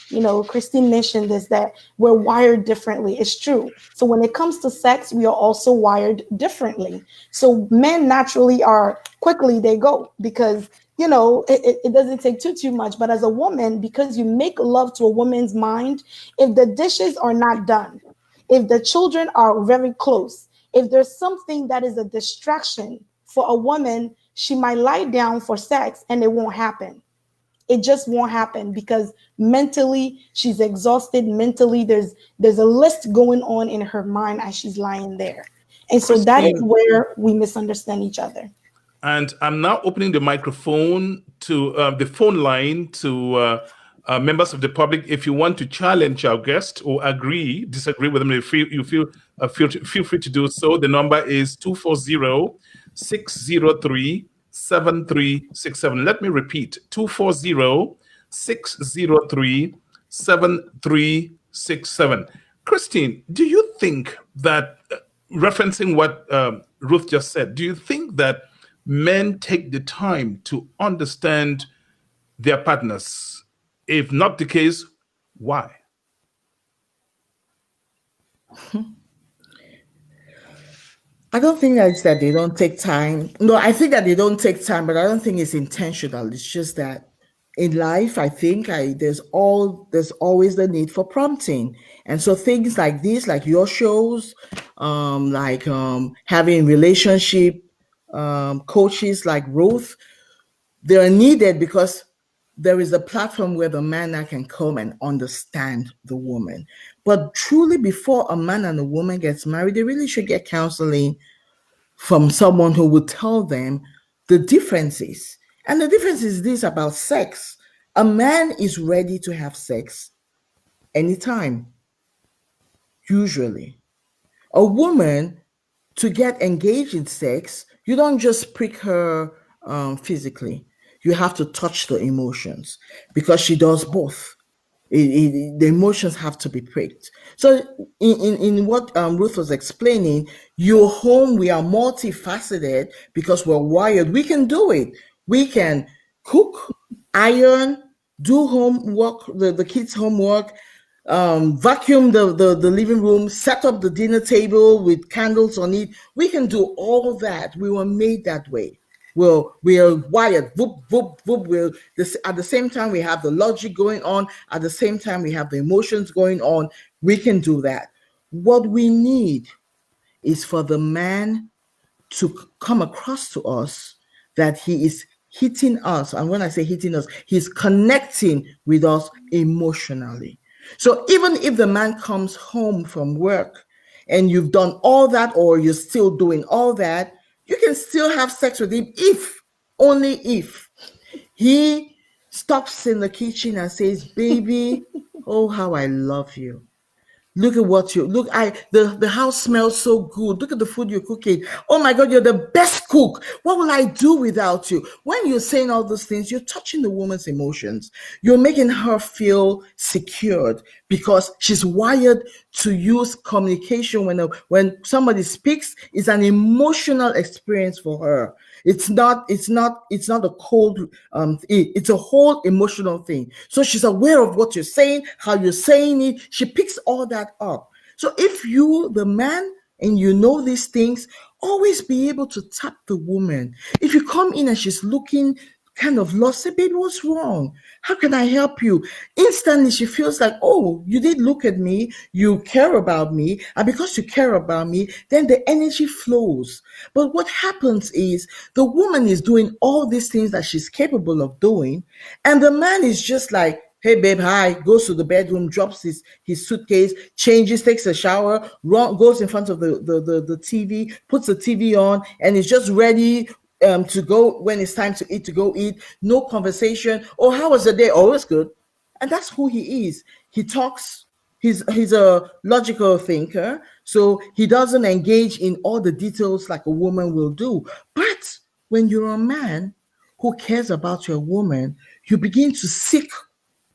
Christine mentioned this, that we're wired differently. It's true. So when it comes to sex, we are also wired differently. So men naturally are quickly they go because, it doesn't take too much. But as a woman, because you make love to a woman's mind, if the dishes are not done, if the children are very close, if there's something that is a distraction for a woman, she might lie down for sex and it won't happen. It just won't happen because mentally she's exhausted. Mentally, there's a list going on in her mind as she's lying there. And so that is Christine, where we misunderstand each other. and I'm now opening the microphone to the phone line to members of the public. If you want to challenge our guest or disagree with them, feel free to do so. The number is 240-603-7367. Let me repeat, 240-603-7367. Christine, do you think that, referencing what Ruth just said, do you think that men take the time to understand their partners? If not the case, why? I don't think that it's that they don't take time. No, I think that they don't take time, but I don't think it's intentional. It's just that in life, I think there's always the need for prompting, and so things like this, like your shows, having relationship coaches like Ruth, they are needed because there is a platform where the man now can come and understand the woman. But truly, before a man and a woman gets married, they really should get counseling from someone who would tell them the differences. And the difference is this about sex. A man is ready to have sex anytime, usually. A woman, to get engaged in sex, you don't just prick her physically. You have to touch the emotions because she does both. The emotions have to be pricked. So in what Ruth was explaining, your home, we are multifaceted because we're wired. We can do it. We can cook, iron, do homework, the kids' homework, vacuum the living room, set up the dinner table with candles on it. We can do all that. We were made that way. Well, we are wired. Boop, boop, boop. At the same time, we have the logic going on. At the same time, we have the emotions going on. We can do that. What we need is for the man to come across to us that he is hitting us. And when I say hitting us, he's connecting with us emotionally. So even if the man comes home from work and you've done all that, or you're still doing all that, you can still have sex with him if Only if he stops in the kitchen and says, "Baby, oh, how I love you. Look at what you look. The house smells so good. Look at the food you're cooking. Oh my God, you're the best cook. What will I do without you?" When you're saying all those things, you're touching the woman's emotions. You're making her feel secured because she's wired to use communication when somebody speaks. It's an emotional experience for her. It's not a cold it's a whole emotional thing. So she's aware of what you're saying, how you're saying it. She picks all that up. So if you, the man, and you know these things, always be able to tap the woman. If you come in and she's looking kind of lost, say, "Baby, what's wrong? How can I help you?" Instantly she feels like, "Oh, you did look at me, you care about me, and because you care about me, then the energy flows." But what happens is the woman is doing all these things that she's capable of doing, and the man is just like, "Hey babe, hi," goes to the bedroom, drops his suitcase, changes, takes a shower, goes in front of the TV, puts the TV on, and is just ready to go when it's time to eat, to go eat. No conversation. "Oh, how was the day?" "Oh, it's good." And that's who he is. He talks. He's a logical thinker, so he doesn't engage in all the details like a woman will do. But when you're a man who cares about your woman, you begin to seek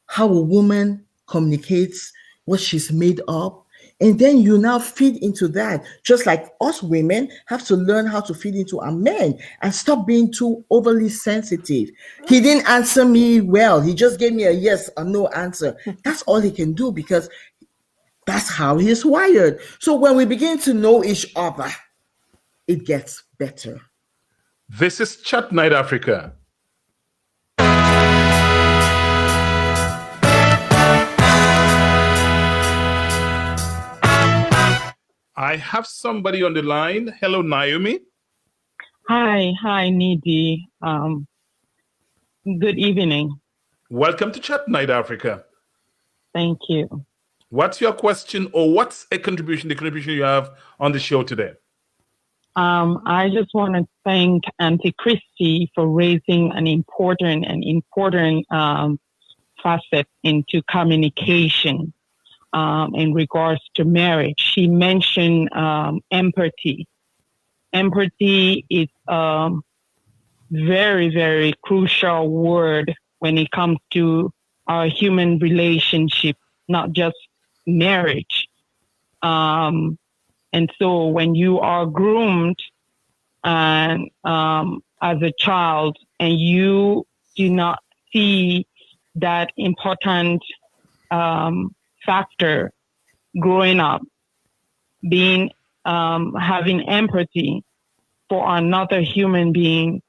how a woman communicates, what she's made up. And then you now feed into that, just like us women have to learn how to feed into our men and stop being too overly sensitive. "He didn't answer me well. He just gave me a yes or no answer." That's all he can do because that's how he's wired. So when we begin to know each other, it gets better. This is Chat Night Africa. I have somebody on the line. Hello, Naomi. Hi, Nidhi. Good evening. Welcome to Chat Night Africa. Thank you. What's your question, or what's the contribution you have on the show today? I just want to thank Auntie Christy for raising an important facet into communication in regards to marriage. She mentioned empathy. Empathy is a very, very crucial word when it comes to our human relationship, not just marriage. And so when you are groomed and as a child and you do not see that important factor growing up, being having empathy for another human being,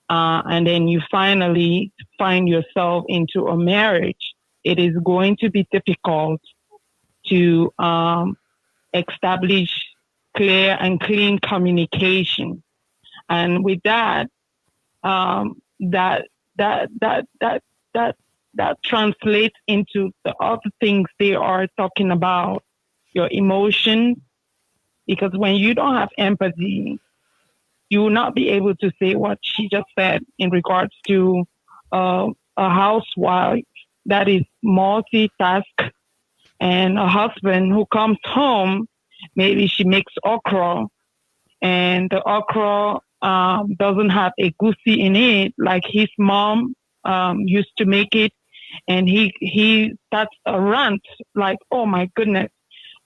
and then you finally find yourself into a marriage, it is going to be difficult to establish clear and clean communication. And with that, that translates into the other things they are talking about, your emotions, because when you don't have empathy, you will not be able to say what she just said in regards to a housewife that is multitask and a husband who comes home, maybe she makes okra and the okra doesn't have a goosey in it like his mom used to make it. And he starts a rant like, "Oh my goodness,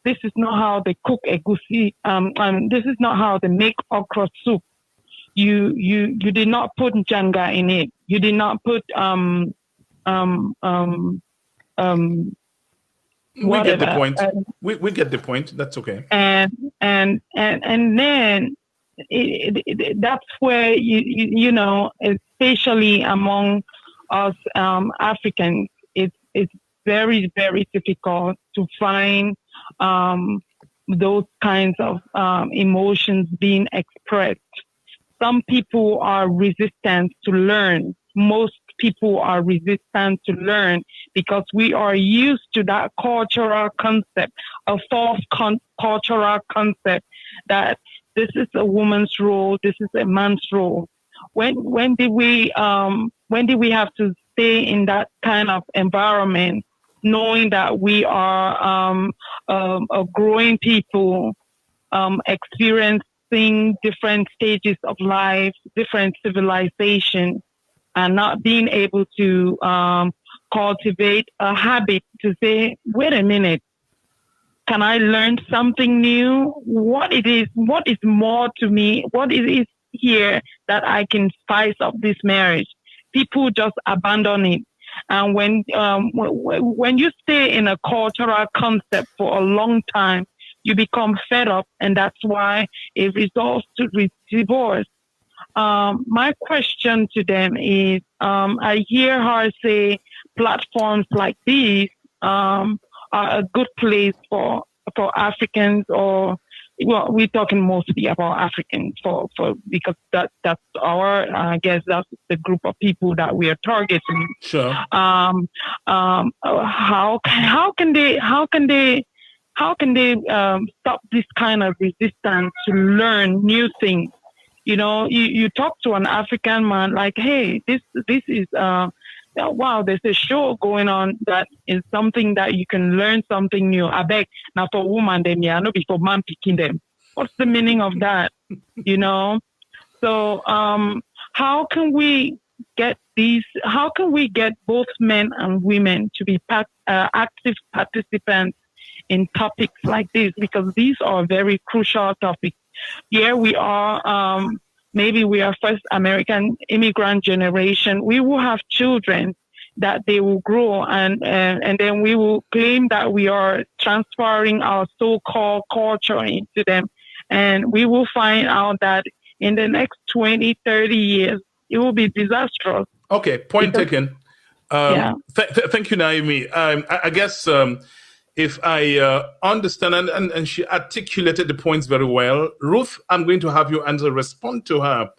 this is not how they cook a goosey. This is not how they make okra soup. You did not put janga in it. You did not put We get the whatever." point. We get the point. That's okay. And then that's where you know, especially among us Africans, it's very, very difficult to find those kinds of emotions being expressed. Some people are resistant to learn. Most people are resistant to learn because we are used to that cultural concept, a false cultural concept that this is a woman's role, this is a man's role. when did we have to stay in that kind of environment, knowing that we are a growing people, experiencing different stages of life, different civilizations, and not being able to cultivate a habit to say, wait a minute, can I learn something new? What is more to me? What it is here that I can spice up this marriage? People just abandon it. And when you stay in a cultural concept for a long time, you become fed up, and that's why it results to divorce. My question to them is, I hear her say platforms like these are a good place for Africans, or well, we're talking mostly about Africans for because that's our I guess that's the group of people that we are targeting. Sure. How can they stop this kind of resistance to learn new things? You talk to an African man like, hey, this is wow, there's a show going on that is something that you can learn something new. I beg, now for woman them, yeah, not before man picking them. What's the meaning of that? So how can we get these? How can we get both men and women to be active participants in topics like this? Because these are very crucial topics. Here we are. Maybe we are first American immigrant generation. We will have children that they will grow, and then we will claim that we are transferring our so-called culture into them. And we will find out that in the next 20, 30 years, it will be disastrous. Okay, point taken. Yeah. Thank you, Naomi. I guess if I understand, and she articulated the points very well. Ruth, I'm going to have you answer, respond to her.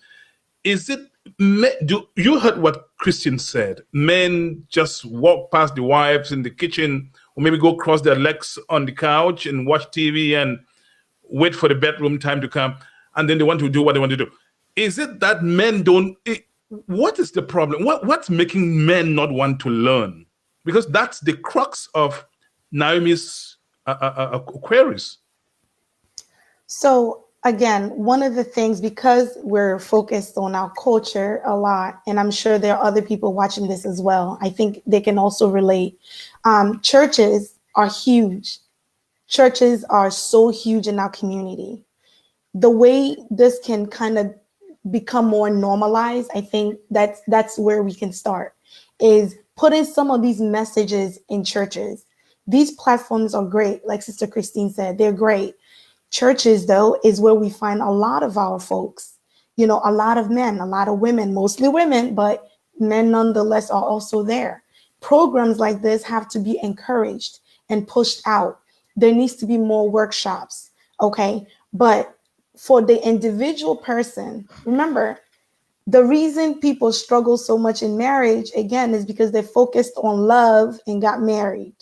Is it, you heard what Christian said? Men just walk past the wives in the kitchen, or maybe go cross their legs on the couch and watch TV and wait for the bedroom time to come, and then they want to do what they want to do. Is it that men don't, what is the problem? What's making men not want to learn? Because that's the crux of Naomi's queries. So again, one of the things, because we're focused on our culture a lot, and I'm sure there are other people watching this as well, I think they can also relate. Churches are huge. Churches are so huge in our community. The way this can kind of become more normalized, I think that's where we can start, is putting some of these messages in churches. These platforms are great. Like Sister Christine said, they're great. Churches, though, is where we find a lot of our folks, a lot of men, a lot of women, mostly women, but men nonetheless are also there. Programs like this have to be encouraged and pushed out. There needs to be more workshops, okay? But for the individual person, remember, the reason people struggle so much in marriage, again, is because they focused on love and got married.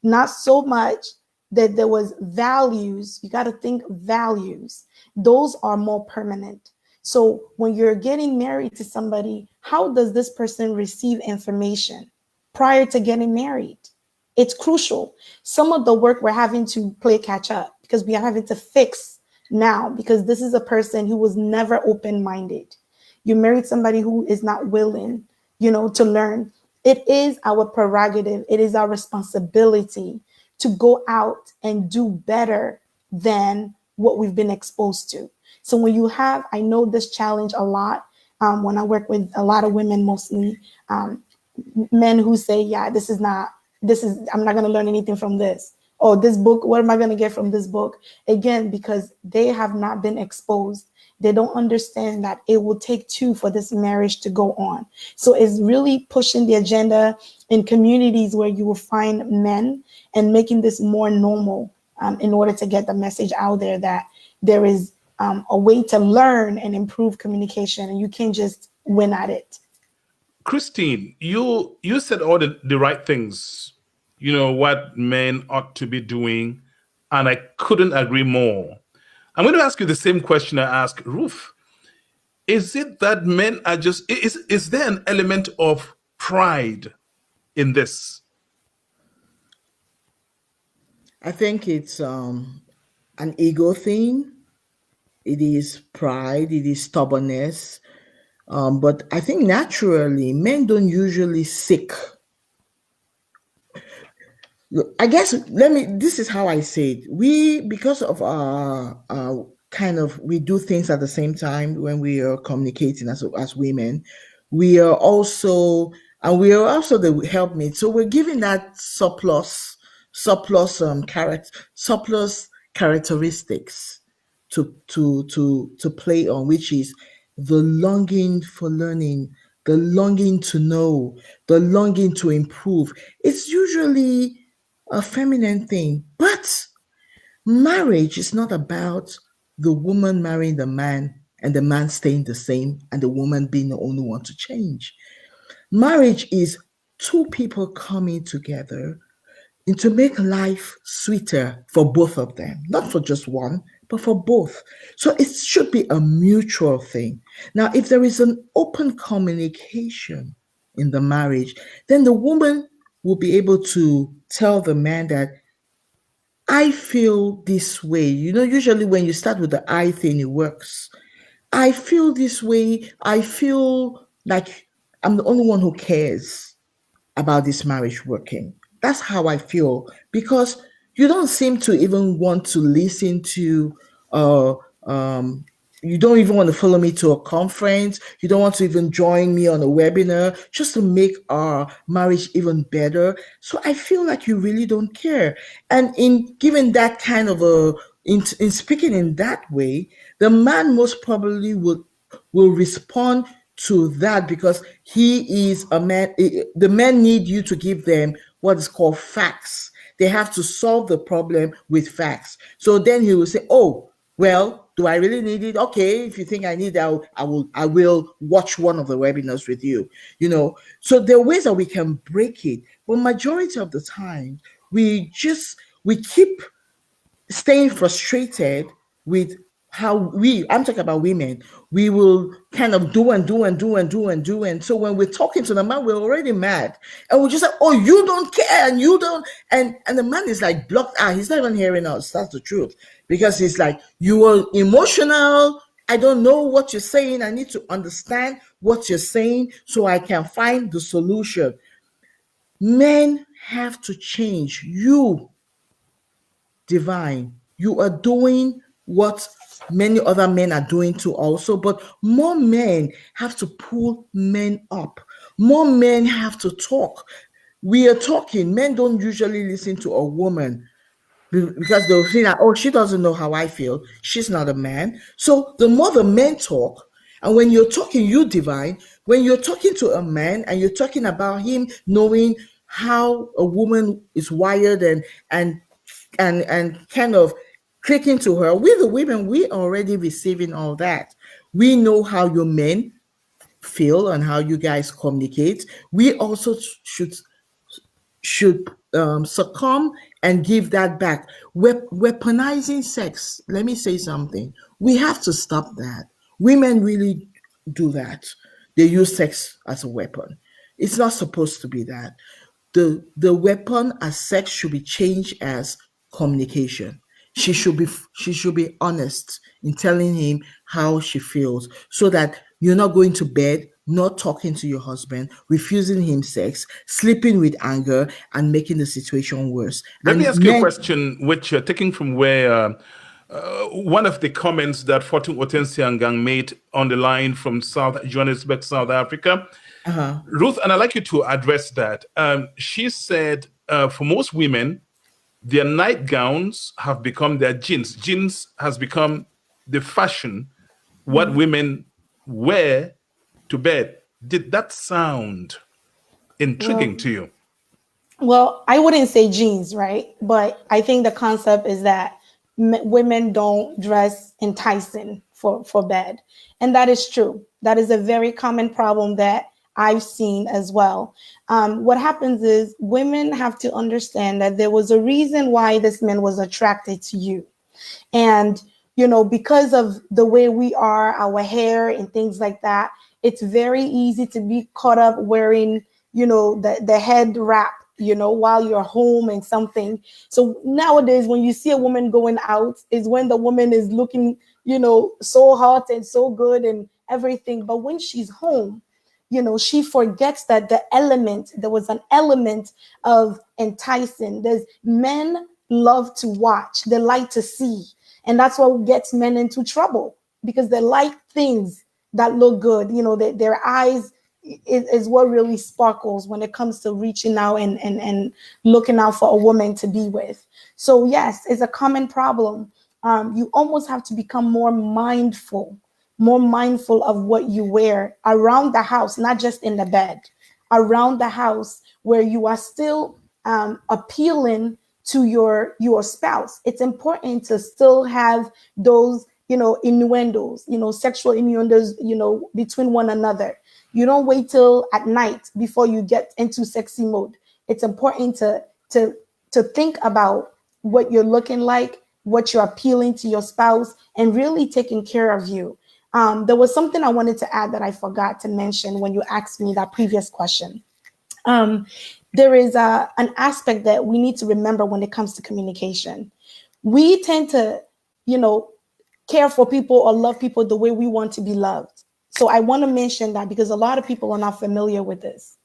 Not so much that there was values. You got to think values. Those are more permanent. So when you're getting married to somebody, how does this person receive information prior to getting married? It's crucial. Some of the work we're having to play catch up because we are having to fix now, because this is a person who was never open-minded. You married somebody who is not willing, to learn. It is our prerogative. It is our responsibility to go out and do better than what we've been exposed to. So when you have, I know this challenge a lot when I work with a lot of women, mostly men who say, yeah, I'm not going to learn anything from this. Or this book, what am I going to get from this book? Again, because they have not been exposed. They don't understand that it will take two for this marriage to go on. So it's really pushing the agenda in communities where you will find men and making this more normal in order to get the message out there that there is a way to learn and improve communication, and you can't just win at it. Christine, you said all the right things, what men ought to be doing, and I couldn't agree more. I'm going to ask you the same question I asked Ruth. is it that men are just, is there an element of pride in this? I think it's an ego thing. It is pride. It is stubbornness. But I think naturally, men don't usually seek. I guess this is how I say it. We, because of our kind of, we do things at the same time when we are communicating as women. We are also, and we are also the helpmate. So we're giving that surplus characteristics to play on, which is the longing for learning, the longing to know, the longing to improve. It's usually a feminine thing. But marriage is not about the woman marrying the man and the man staying the same and the woman being the only one to change. Marriage is two people coming together and to make life sweeter for both of them, not for just one, but for both. So it should be a mutual thing. Now, if there is an open communication in the marriage, then the woman will be able to tell the man that I feel this way. You know, usually when you start with the I thing, it works. I feel this way. I feel like I'm the only one who cares about this marriage working. That's how I feel because you don't seem to even want to listen to uh um you don't even want to follow me to a conference. You don't want to even join me on a webinar just to make our marriage even better. So I feel like you really don't care. And in giving that kind of in speaking in that way, the man most probably will respond to that because he is a man. The men need you to give them what is called facts. They have to solve the problem with facts. So then he will say, "Oh, well, do I really need it? Okay, if you think I need that, I will watch one of the webinars with you." You know, so there are ways that we can break it, but majority of the time, we keep staying frustrated with how I'm talking about women, we will kind of do and do and do and do and do. And so when we're talking to the man, we're already mad. And we just like, oh, you don't care and you don't. And the man is like blocked out. He's not even hearing us. That's the truth. Because he's like, you are emotional. I don't know what you're saying. I need to understand what you're saying so I can find the solution. Men have to change. You divine. You are doing what many other men are doing too also, but more men have to pull men up. More men have to talk. We are talking. Men don't usually listen to a woman because they'll think that, oh, she doesn't know how I feel. She's not a man. So the more the men talk, and when you're talking, you divine, when you're talking to a man and you're talking about him knowing how a woman is wired and kind of clicking to her, we the women, we already receiving all that. We know how your men feel and how you guys communicate. We also should succumb and give that back. Weaponizing sex, let me say something. We have to stop that. Women really do that. They use sex as a weapon. It's not supposed to be that. The weapon as sex should be changed as communication. She should be honest in telling him how she feels so that you're not going to bed, not talking to your husband, refusing him sex, sleeping with anger, and making the situation worse. Let me And ask you a men, question, which taking from where one of the comments that Fortune Otensiangang made on the line from South Johannesburg, South Africa. uh-huh, Ruth, and I'd like you to address that. She said for most women, their nightgowns have become their jeans. Jeans has become the fashion, what women wear to bed. Did that sound intriguing Well, to you? Well, I wouldn't say jeans, right? But I think the concept is that women don't dress enticing for bed. And that is true. That is a very common problem that I've seen as well. What happens is women have to understand that there was a reason why this man was attracted to you. And because of the way we are, our hair and things like that, it's very easy to be caught up wearing, the head wrap, while you're home and something. So nowadays, when you see a woman going out, is when the woman is looking, so hot and so good and everything. But when she's home, she forgets that there was an element of enticing. There's men love to watch, they like to see. And that's what gets men into trouble, because they like things that look good. Their eyes is what really sparkles when it comes to reaching out and looking out for a woman to be with. So yes, it's a common problem. You almost have to become more mindful of what you wear around the house, not just in the bed, around the house, where you are still appealing to your spouse. It's important to still have those, innuendos, sexual innuendos, between one another. You don't wait till at night before you get into sexy mode. It's important to think about what you're looking like, what you're appealing to your spouse, and really taking care of you. There was something I wanted to add that I forgot to mention when you asked me that previous question. There is an aspect that we need to remember when it comes to communication. We tend to, care for people or love people the way we want to be loved. So I want to mention that because a lot of people are not familiar with this.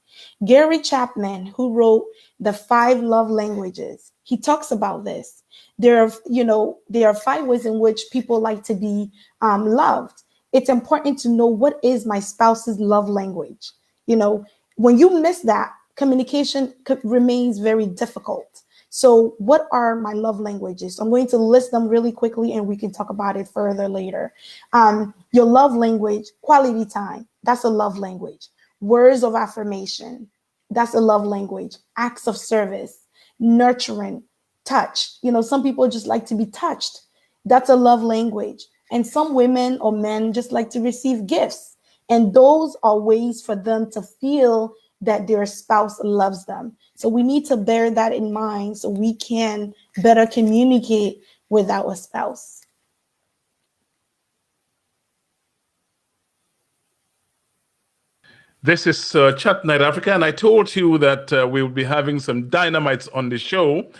Gary Chapman, who wrote The 5 Love Languages, he talks about this. There are 5 ways in which people like to be loved. It's important to know, what is my spouse's love language. When you miss that, communication remains very difficult. So what are my love languages? I'm going to list them really quickly and we can talk about it further later. Your love language: quality time, that's a love language. Words of affirmation, that's a love language. Acts of service, nurturing, touch. Some people just like to be touched. That's a love language. And some women or men just like to receive gifts. And those are ways for them to feel that their spouse loves them. So we need to bear that in mind so we can better communicate with our spouse. This is Chat Night Africa, and I told you that we will be having some dynamites on the show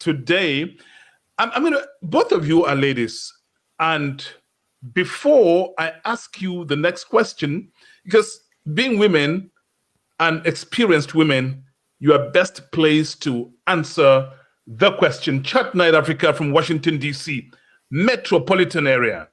today. I'm gonna. Both of you are ladies, and before I ask you the next question, because being women and experienced women, you are best placed to answer the question. Chat Night Africa from Washington, D.C., metropolitan area.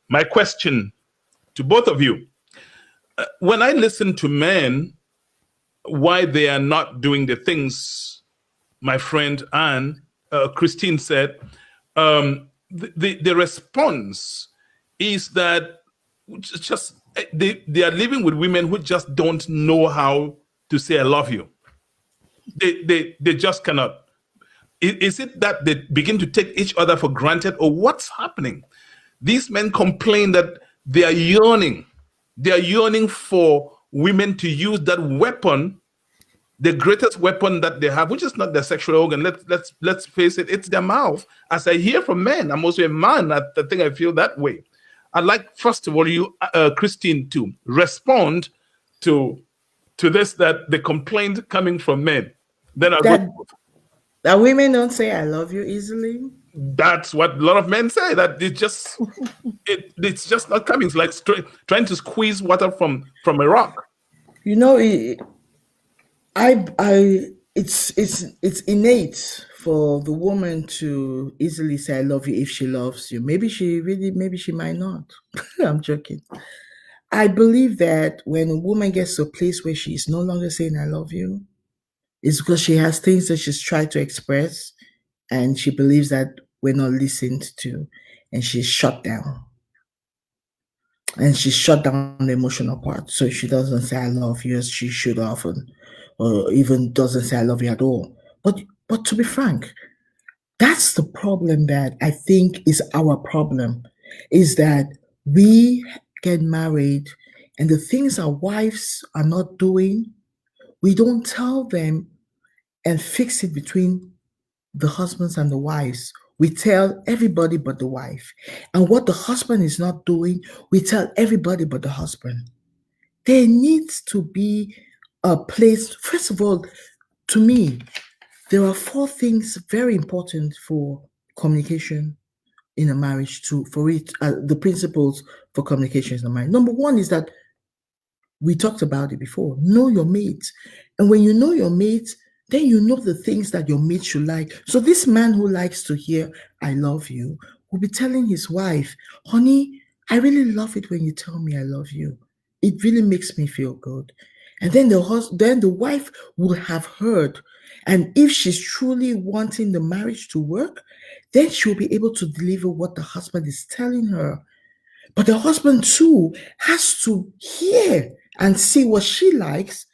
My question to both of you: when I listen to men, why they are not doing the things my friend Anne, Christine said, the response is that just they are living with women who just don't know how to say I love you. They just cannot. Is it that they begin to take each other for granted, or what's happening? These men complain that they are yearning. They are yearning for women to use that weapon, the greatest weapon that they have, which is not their sexual organ. Let's face it, it's their mouth. As I hear from men, I'm also a man. I think I feel that way. I'd like, first of all, you, Christine, to respond to this, that the complaint coming from men. Then I'll That go. that women don't say I love you easily. That's what a lot of men say. That it's just not coming. It's like trying to squeeze water from a rock. You know, it's innate for the woman to easily say I love you if she loves you. Maybe she might not. I'm joking. I believe that when a woman gets to a place where she's no longer saying I love you, it's because she has things that she's tried to express and she believes that we're not listened to, and she's shut down. And she's shut down the emotional part. So she doesn't say I love you as she should often, or even doesn't say I love you at all. But to be frank, that's the problem that I think is our problem, is that We get married, and the things our wives are not doing, we don't tell them and fix it between the husbands and the wives. We tell everybody but the wife. And what the husband is not doing, we tell everybody but the husband. There needs to be a place. First of all, to me, there are four things very important for communication in a marriage to for it the principles for communication in a marriage. Number one is that we talked about it before. Know your mate. And when you know your mate, then you know the things that your mate should like. So this man who likes to hear I love you will be telling his wife, honey, I really love it when you tell me I love you. It really makes me feel good. And then the wife will have heard. And if she's truly wanting the marriage to work, then she'll be able to deliver what the husband is telling her. But the husband too has to hear and see what she likes,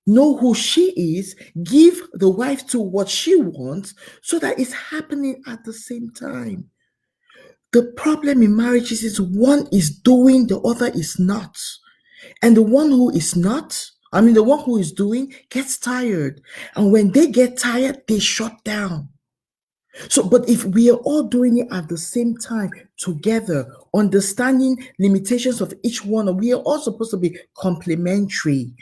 know who she is, give the wife to what she wants so that it's happening at the same time. The problem in marriages is one is doing, the other is not. And the one who is not, the one who is doing gets tired. And when they get tired, they shut down. So, but if we are all doing it at the same time together, understanding limitations of each one, we are all supposed to be complementary.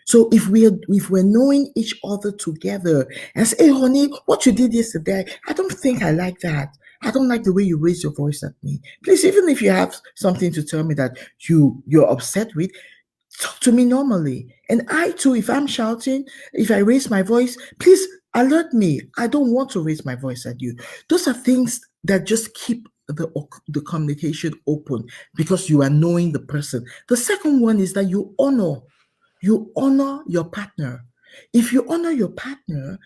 So if we're knowing each other together and say, hey honey, what you did yesterday, I don't think I like that. I don't like the way you raise your voice at me. Please, even if you have something to tell me that you're upset with, talk to me normally. And I too, if I'm shouting, if I raise my voice, please alert me. I don't want to raise my voice at you. Those are things that just keep the communication open because you are knowing the person. The second one is that you honor your partner. If you honor your partner,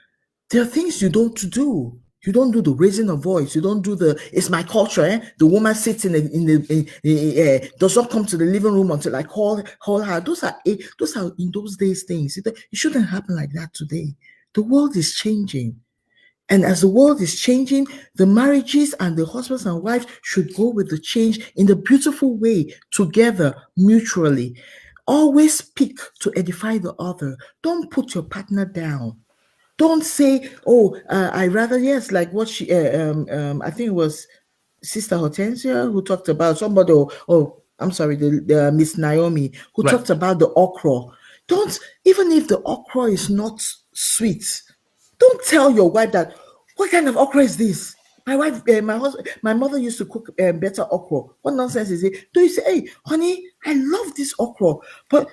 there are things you don't do. You don't do the raising of voice. You don't do it's my culture. The woman sits does not come to the living room until I call her. Those are in those days things. It shouldn't happen like that today. The world is changing. And as the world is changing, the marriages and the husbands and wives should go with the change in the beautiful way, together, mutually. Always speak to edify the other. Don't put your partner down. Don't say, "Oh, I rather yes," like what I think it was Sister Hortensia who talked about somebody. I'm sorry, the Miss Naomi who Right. talked about the okra. Don't even if the okra is not sweet, don't tell your wife that. What kind of okra is this? My wife, my husband, my mother used to cook better okra. What nonsense is it? Do you say, hey, honey, I love this okra, but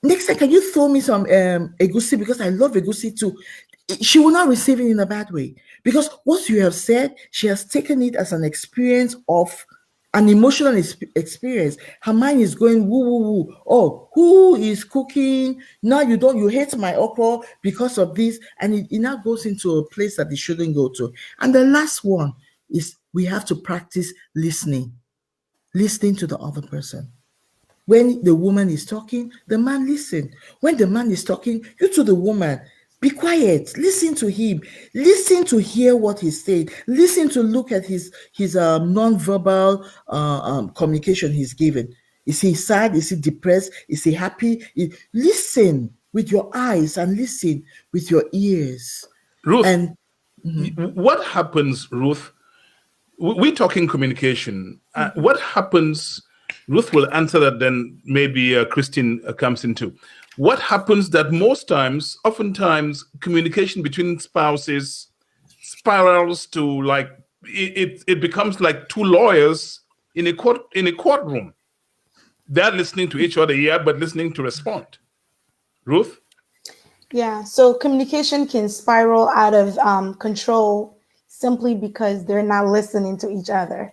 next time can you throw me some egusi because I love egusi too? She will not receive it in a bad way because what you have said, she has taken it as an experience of an emotional experience. Her mind is going woo woo woo. Oh, who is cooking now? You hate my okra because of this, and it now goes into a place that it shouldn't go to. And the last one is we have to practice listening to the other person. When the woman is talking, the man listen. When the man is talking, you to the woman, be quiet. Listen to him. Listen to hear what he's saying. Listen to look at his non-verbal communication he's given. Is he sad? Is he depressed? Is he happy? Listen with your eyes and listen with your ears. Ruth, And what happens, Ruth? We're talking communication. What happens? Ruth will answer that, then maybe Christine comes into. What happens that oftentimes, communication between spouses spirals to like it becomes like two lawyers in a courtroom. They're listening to each other, yeah, but listening to respond. Ruth? Yeah, so communication can spiral out of control simply because they're not listening to each other.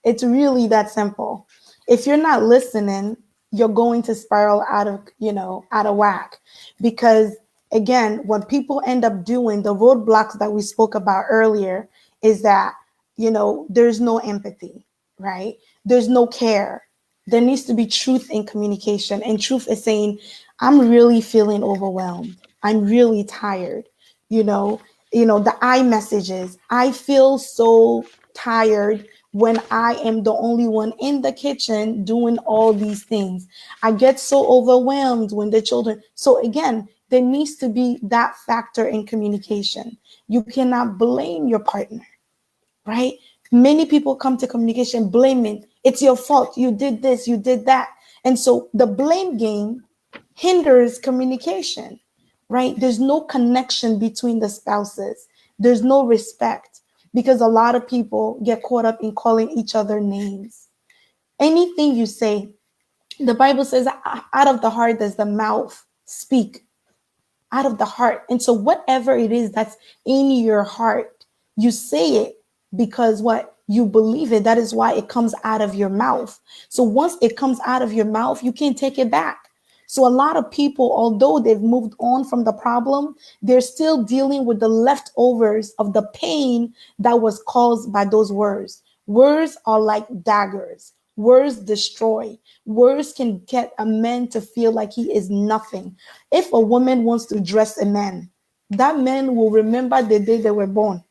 It's really that simple. If you're not listening, you're going to spiral out of whack. Because again, what people end up doing, the roadblocks that we spoke about earlier, is that, there's no empathy, right? There's no care. There needs to be truth in communication. And truth is saying, I'm really feeling overwhelmed. I'm really tired. The I messages. I feel so tired when I am the only one in the kitchen doing all these things. I get so overwhelmed when the children. So again, there needs to be that factor in communication. You cannot blame your partner, right? Many people come to communication blaming. It's your fault. You did this, you did that. And so the blame game hinders communication, right? There's no connection between the spouses. There's no respect because a lot of people get caught up in calling each other names. Anything you say, the Bible says, out of the heart does the mouth speak, out of the heart. And so whatever it is that's in your heart, you say it because what? You believe it. That is why it comes out of your mouth. So once it comes out of your mouth, you can't take it back. So a lot of people, although they've moved on from the problem, they're still dealing with the leftovers of the pain that was caused by those words. Words are like daggers. Words destroy. Words can get a man to feel like he is nothing. If a woman wants to dress a man, that man will remember the day they were born.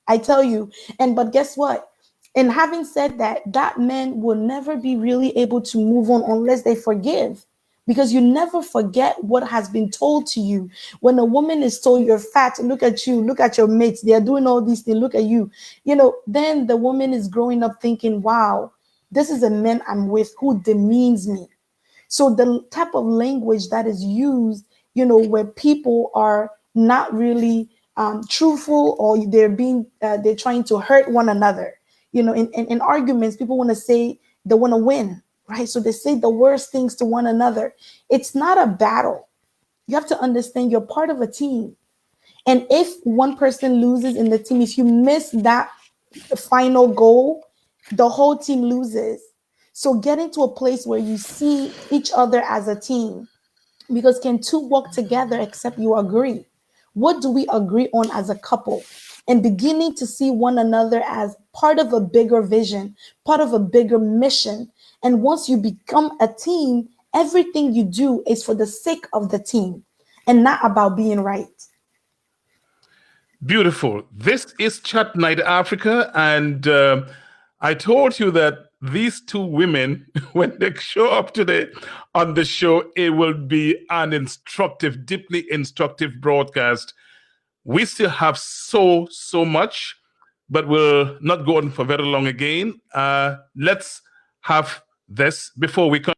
I tell you. And but guess what? And having said that, that man will never be really able to move on unless they forgive. Because you never forget what has been told to you. When a woman is told you're fat, look at you, look at your mates, they are doing all these things, look at you. Then the woman is growing up thinking, wow, this is a man I'm with who demeans me. So the type of language that is used, where people are not really truthful, or they're trying to hurt one another. In arguments, people want to say they want to win, right? So they say the worst things to one another. It's not a battle. You have to understand you're part of a team. And if one person loses in the team, if you miss that final goal, the whole team loses. So getting to a place where you see each other as a team, because can two work together except you agree? What do we agree on as a couple? And beginning to see one another as part of a bigger vision, part of a bigger mission. And once you become a team, everything you do is for the sake of the team and not about being right. Beautiful. This is Chat Night Africa, and I told you that these two women, when they show up today on the show, it will be an instructive, deeply instructive broadcast. We still have so much, but we'll not go on for very long again. Let's have this before we come.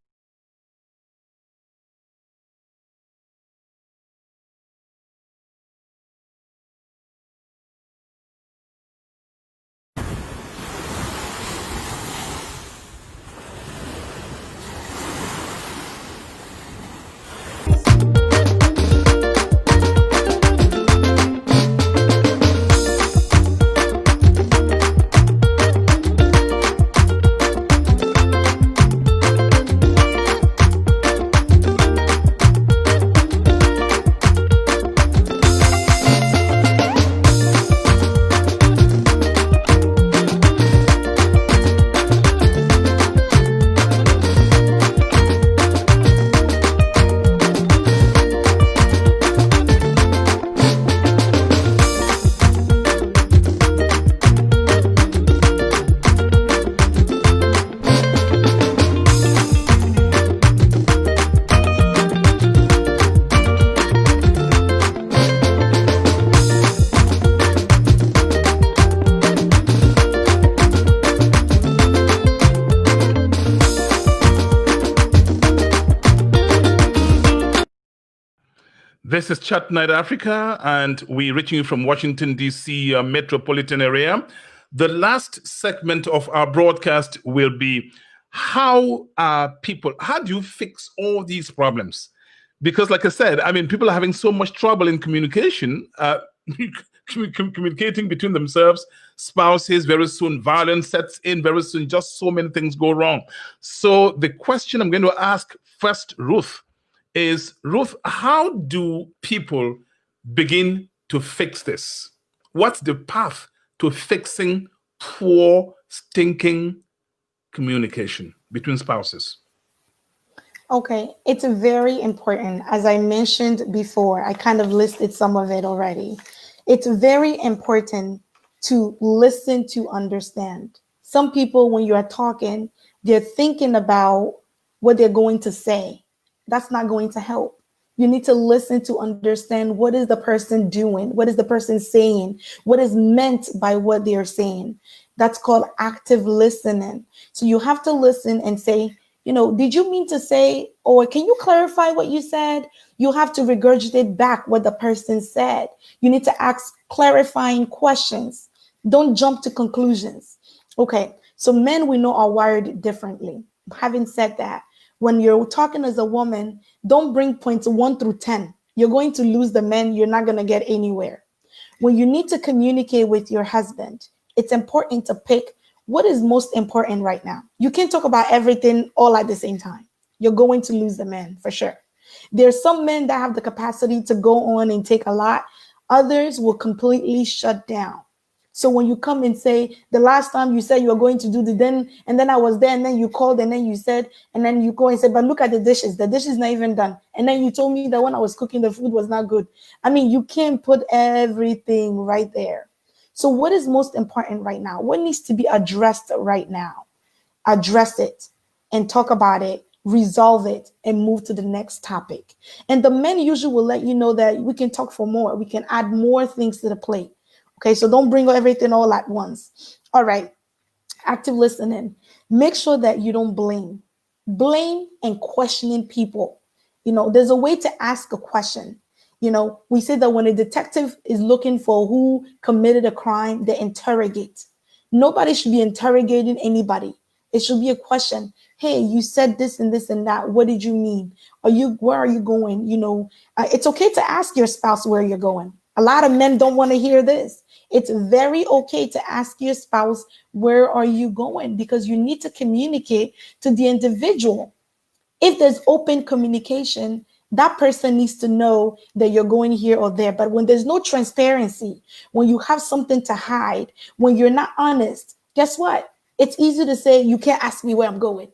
This is Chat Night Africa, and we're reaching you from Washington, D.C. Metropolitan area. The last segment of our broadcast will be how do you fix all these problems? Because like I said, people are having so much trouble in communication, communicating between themselves, spouses. Very soon, violence sets in. Very soon, just so many things go wrong. So the question I'm going to ask first, Ruth, is Ruth, how do people begin to fix this? What's the path to fixing poor, stinking communication between spouses? Okay, it's very important. As I mentioned before, I kind of listed some of it already. It's very important to listen to understand. Some people, when you are talking, they're thinking about what they're going to say. That's not going to help. You need to listen to understand what is the person doing, what is the person saying, what is meant by what they're saying. That's called active listening. So you have to listen and say, did you mean to say, or can you clarify what you said? You have to regurgitate back what the person said. You need to ask clarifying questions. Don't jump to conclusions. Okay, so men we know are wired differently. Having said that, when you're talking as a woman, don't bring points 1 through 10. You're going to lose the men. You're not going to get anywhere. When you need to communicate with your husband, it's important to pick what is most important right now. You can't talk about everything all at the same time. You're going to lose the men for sure. There's some men that have the capacity to go on and take a lot. Others will completely shut down. So when you come and say the last time you said you were going to do the then, and then I was there, and then you called, and then you said, and then you go and say, but look at the dishes. The dish is not even done. And then you told me that when I was cooking, the food was not good. I mean, you can't put everything right there. So what is most important right now? What needs to be addressed right now? Address it and talk about it, resolve it, and move to the next topic. And the men usually will let you know that we can talk for more. We can add more things to the plate. Okay, so don't bring everything all at once. All right, active listening. Make sure that you don't blame. Blame and questioning people. There's a way to ask a question. We say that when a detective is looking for who committed a crime, they interrogate. Nobody should be interrogating anybody. It should be a question. Hey, you said this and this and that. What did you mean? Where are you going? It's okay to ask your spouse where you're going. A lot of men don't want to hear this. It's very okay to ask your spouse, where are you going? Because you need to communicate to the individual. If there's open communication, that person needs to know that you're going here or there. But when there's no transparency, when you have something to hide, when you're not honest, guess what? It's easy to say, you can't ask me where I'm going,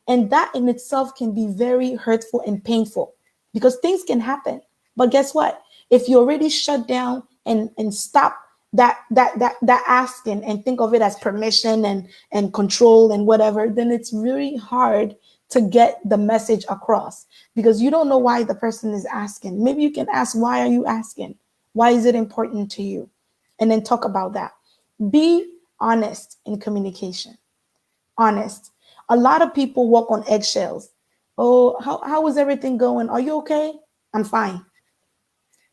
and that in itself can be very hurtful and painful because things can happen. But guess what? If you already shut down and stop that asking and think of it as permission and control and whatever, then it's really hard to get the message across because you don't know why the person is asking. Maybe you can ask, why are you asking? Why is it important to you? And then talk about that. Be honest in communication. Honest. A lot of people walk on eggshells. Oh, how is everything going? Are you okay? I'm fine.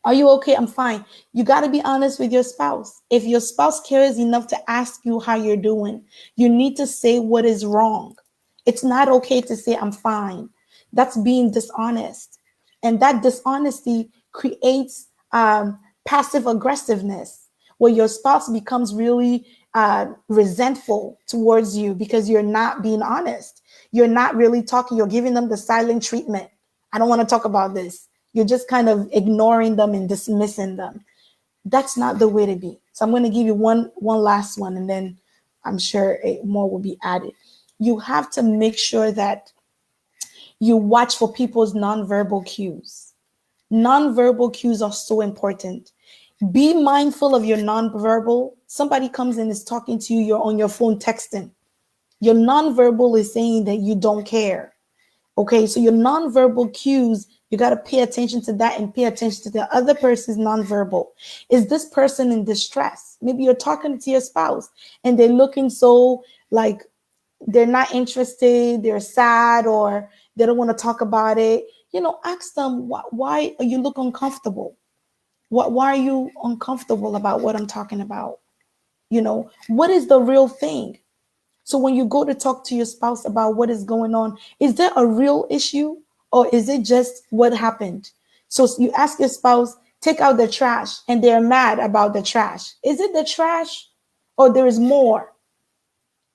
Are you okay? I'm fine. You got to be honest with your spouse. If your spouse cares enough to ask you how you're doing, you need to say what is wrong. It's not okay to say, I'm fine. That's being dishonest. And that dishonesty creates passive aggressiveness, where your spouse becomes really resentful towards you because you're not being honest. You're not really talking. You're giving them the silent treatment. I don't want to talk about this. You're just kind of ignoring them and dismissing them. That's not the way to be. So I'm going to give you one last one, and then I'm sure more will be added. You have to make sure that you watch for people's nonverbal cues. Nonverbal cues are so important. Be mindful of your nonverbal. Somebody comes and is talking to you, you're on your phone texting. Your nonverbal is saying that you don't care. Okay, so your nonverbal cues, you got to pay attention to that and pay attention to the other person's nonverbal. Is this person in distress? Maybe you're talking to your spouse and they're looking so like they're not interested, they're sad, or they don't want to talk about it. Ask them, why you look uncomfortable? Why are you uncomfortable about what I'm talking about? What is the real thing? So when you go to talk to your spouse about what is going on, is there a real issue or is it just what happened? So you ask your spouse, take out the trash, and they're mad about the trash. Is it the trash or there is more?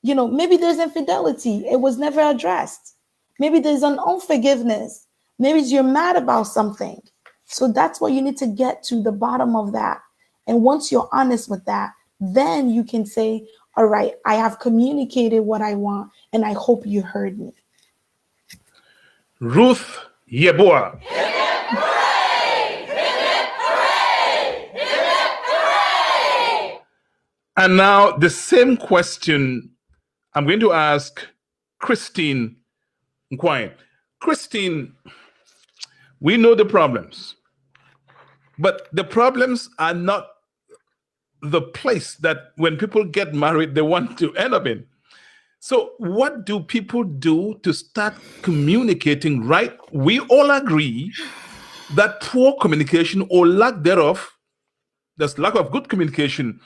Maybe there's infidelity. It was never addressed. Maybe there's an unforgiveness. Maybe you're mad about something. So that's what you need to get to the bottom of that. And once you're honest with that, then you can say, all right, I have communicated what I want, and I hope you heard me. Ruth Yeboah. And now the same question I'm going to ask Christine Nkwai. Christine, we know the problems, but the problems are not the place that when people get married, they want to end up in. So, what do people do to start communicating right? We all agree that poor communication or lack thereof, this lack of good communication,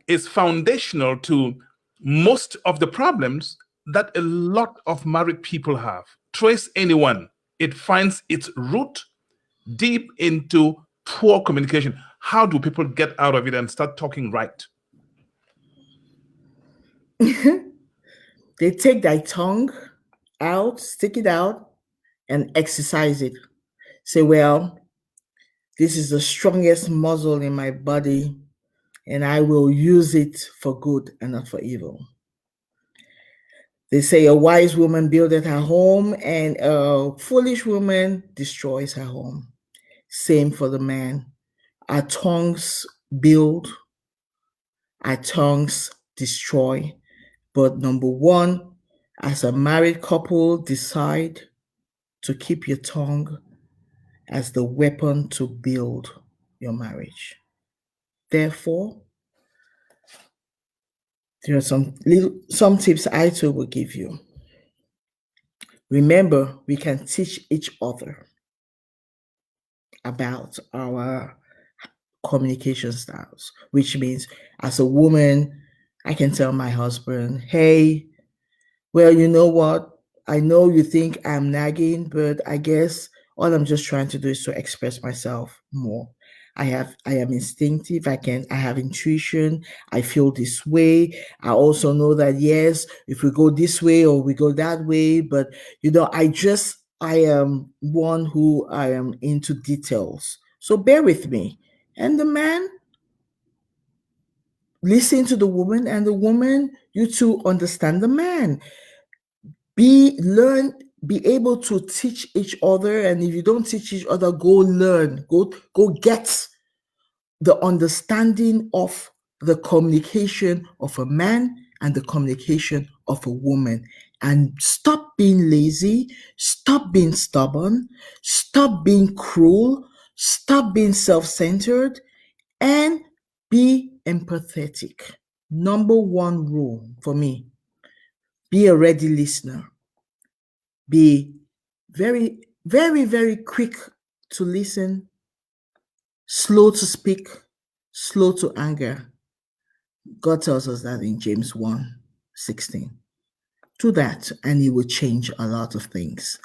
is foundational to most of the problems that a lot of married people have. Trace anyone, it finds its root deep into poor communication. How do people get out of it and start talking right? They take their tongue out, stick it out, and exercise it. Say, well, this is the strongest muscle in my body, and I will use it for good and not for evil. They say a wise woman buildeth her home, and a foolish woman destroys her home. Same for the man. Our tongues build, our tongues destroy. But number one, as a married couple, decide to keep your tongue as the weapon to build your marriage. Therefore, there are some tips I too will give you. Remember, we can teach each other about our communication styles, which means as a woman, I can tell my husband, hey, well, you know what? I know you think I'm nagging, but I guess all I'm just trying to do is to express myself more. I am instinctive. I have intuition. I feel this way. I also know that yes, if we go this way or we go that way, but I am one who I am into details. So bear with me. And the man, listen to the woman, and the woman, you two understand the man. Be able to teach each other, and if you don't teach each other, go learn, go get the understanding of the communication of a man and the communication of a woman, and stop being lazy, stop being stubborn, stop being cruel, stop being self-centered, and be empathetic. Number one rule for me: be a ready listener. Be very, very, very quick to listen, slow to speak, slow to anger. God tells us that in James 1:16. Do that, and it will change a lot of things.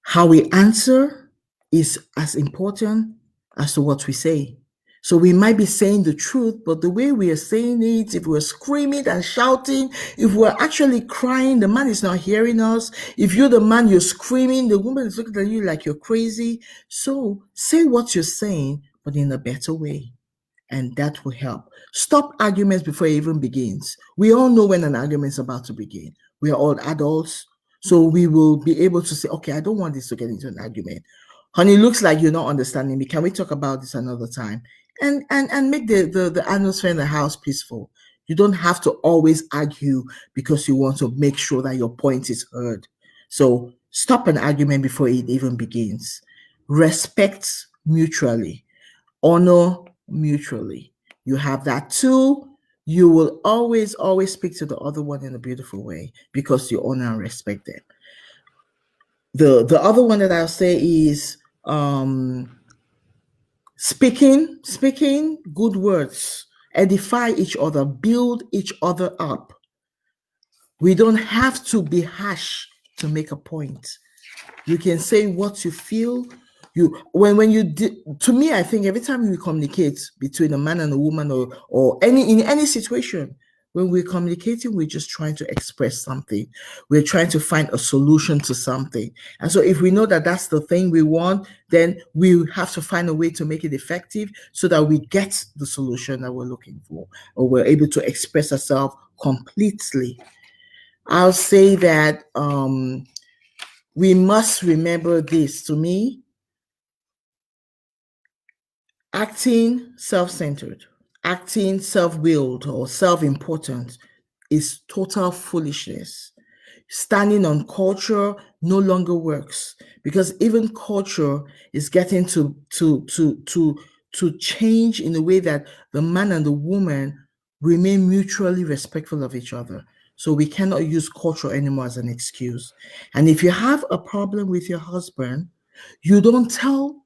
How we answer is as important as to what we say. So we might be saying the truth, but the way we are saying it, if we're screaming and shouting, if we're actually crying, the man is not hearing us. If you're the man, you're screaming, the woman is looking at you like you're crazy. So say what you're saying, but in a better way. And that will help. Stop arguments before it even begins. We all know when an argument is about to begin. We are all adults, so we will be able to say, okay, I don't want this to get into an argument. Honey, looks like you're not understanding me. Can we talk about this another time? And make the atmosphere in the house peaceful. You don't have to always argue because you want to make sure that your point is heard. So stop an argument before it even begins. Respect mutually. Honor mutually. You have that too. You will always, always speak to the other one in a beautiful way because you honor and respect them. The other one that I'll say is speaking good words, edify each other, build each other up. We don't have to be harsh to make a point. You can say what you feel. To me, I think every time we communicate between a man and a woman, or in any situation, when we're communicating, we're just trying to express something. We're trying to find a solution to something. And so if we know that that's the thing we want, then we have to find a way to make it effective so that we get the solution that we're looking for, or we're able to express ourselves completely. I'll say that we must remember this. To me, acting self-centered, acting self-willed or self-important is total foolishness. Standing on culture no longer works, because even culture is getting to change in a way that the man and the woman remain mutually respectful of each other. So we cannot use culture anymore as an excuse. And if you have a problem with your husband, you don't tell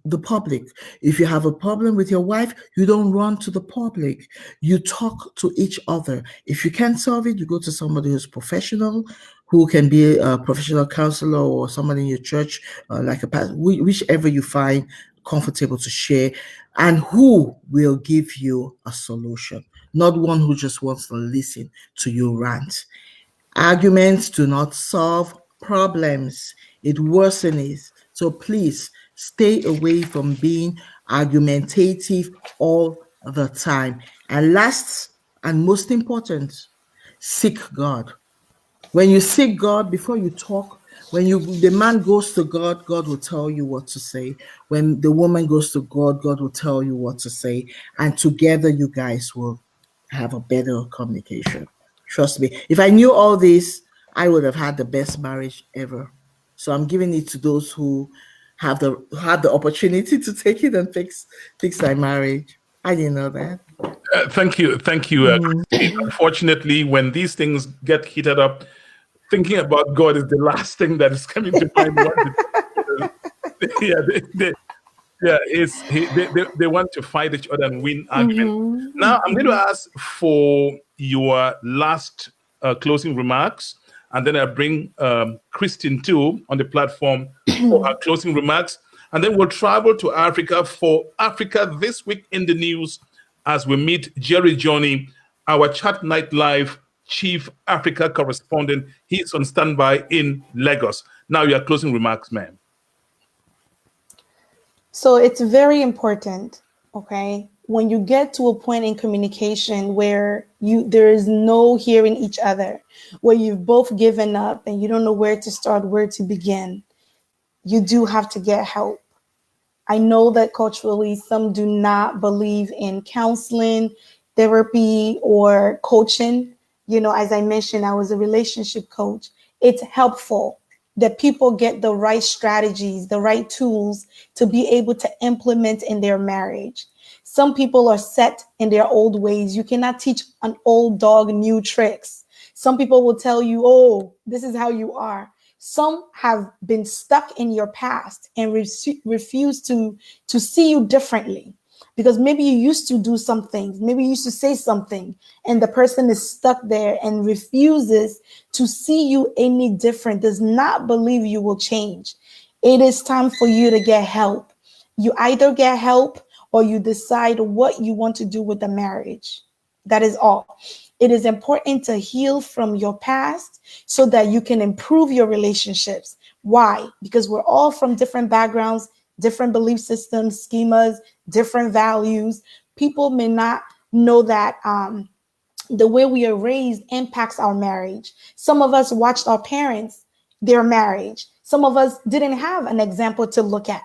the public. If you have a problem with your wife, you don't run to the public. You talk to each other. If you can't solve it, you go to somebody who's professional, who can be a professional counselor, or somebody in your church, like a pastor, whichever you find comfortable to share, and who will give you a solution, not one who just wants to listen to you rant. Arguments do not solve problems, it worsens it. So please stay away from being argumentative all the time. And last and most important, seek God. When you seek God before you talk, when the man goes to God, God will tell you what to say. When the woman goes to God, God will tell you what to say. And together you guys will have a better communication. Trust me. If I knew all this, I would have had the best marriage ever. So I'm giving it to those who have the opportunity to take it and fix my marriage. I didn't know that. Thank you. Christine. Unfortunately, when these things get heated up, thinking about God is the last thing that is coming to mind. Yeah, they want to fight each other and win argument. Now, I'm going to ask for your last closing remarks, and then I bring Christine too on the platform for her closing remarks, and then we'll travel to Africa for Africa This Week in the News as we meet Jerry Johnny, our Chat Night Live Chief Africa correspondent. He's on standby in Lagos. Now, your closing remarks, ma'am. So it's very important, okay, when you get to a point in communication where there is no hearing each other, where you've both given up and you don't know where to start, where to begin, you do have to get help. I know that culturally some do not believe in counseling, therapy, or coaching. As I mentioned, I was a relationship coach. It's helpful that people get the right strategies, the right tools to be able to implement in their marriage. Some people are set in their old ways. You cannot teach an old dog new tricks. Some people will tell you, oh, this is how you are. Some have been stuck in your past and refuse to see you differently, because maybe you used to do some things, maybe you used to say something, and the person is stuck there and refuses to see you any different, does not believe you will change. It is time for you to get help. You either get help or you decide what you want to do with the marriage. That is all. It is important to heal from your past so that you can improve your relationships. Why? Because we're all from different backgrounds, different belief systems, schemas, different values. People may not know that the way we are raised impacts our marriage. Some of us watched our parents, their marriage. Some of us didn't have an example to look at.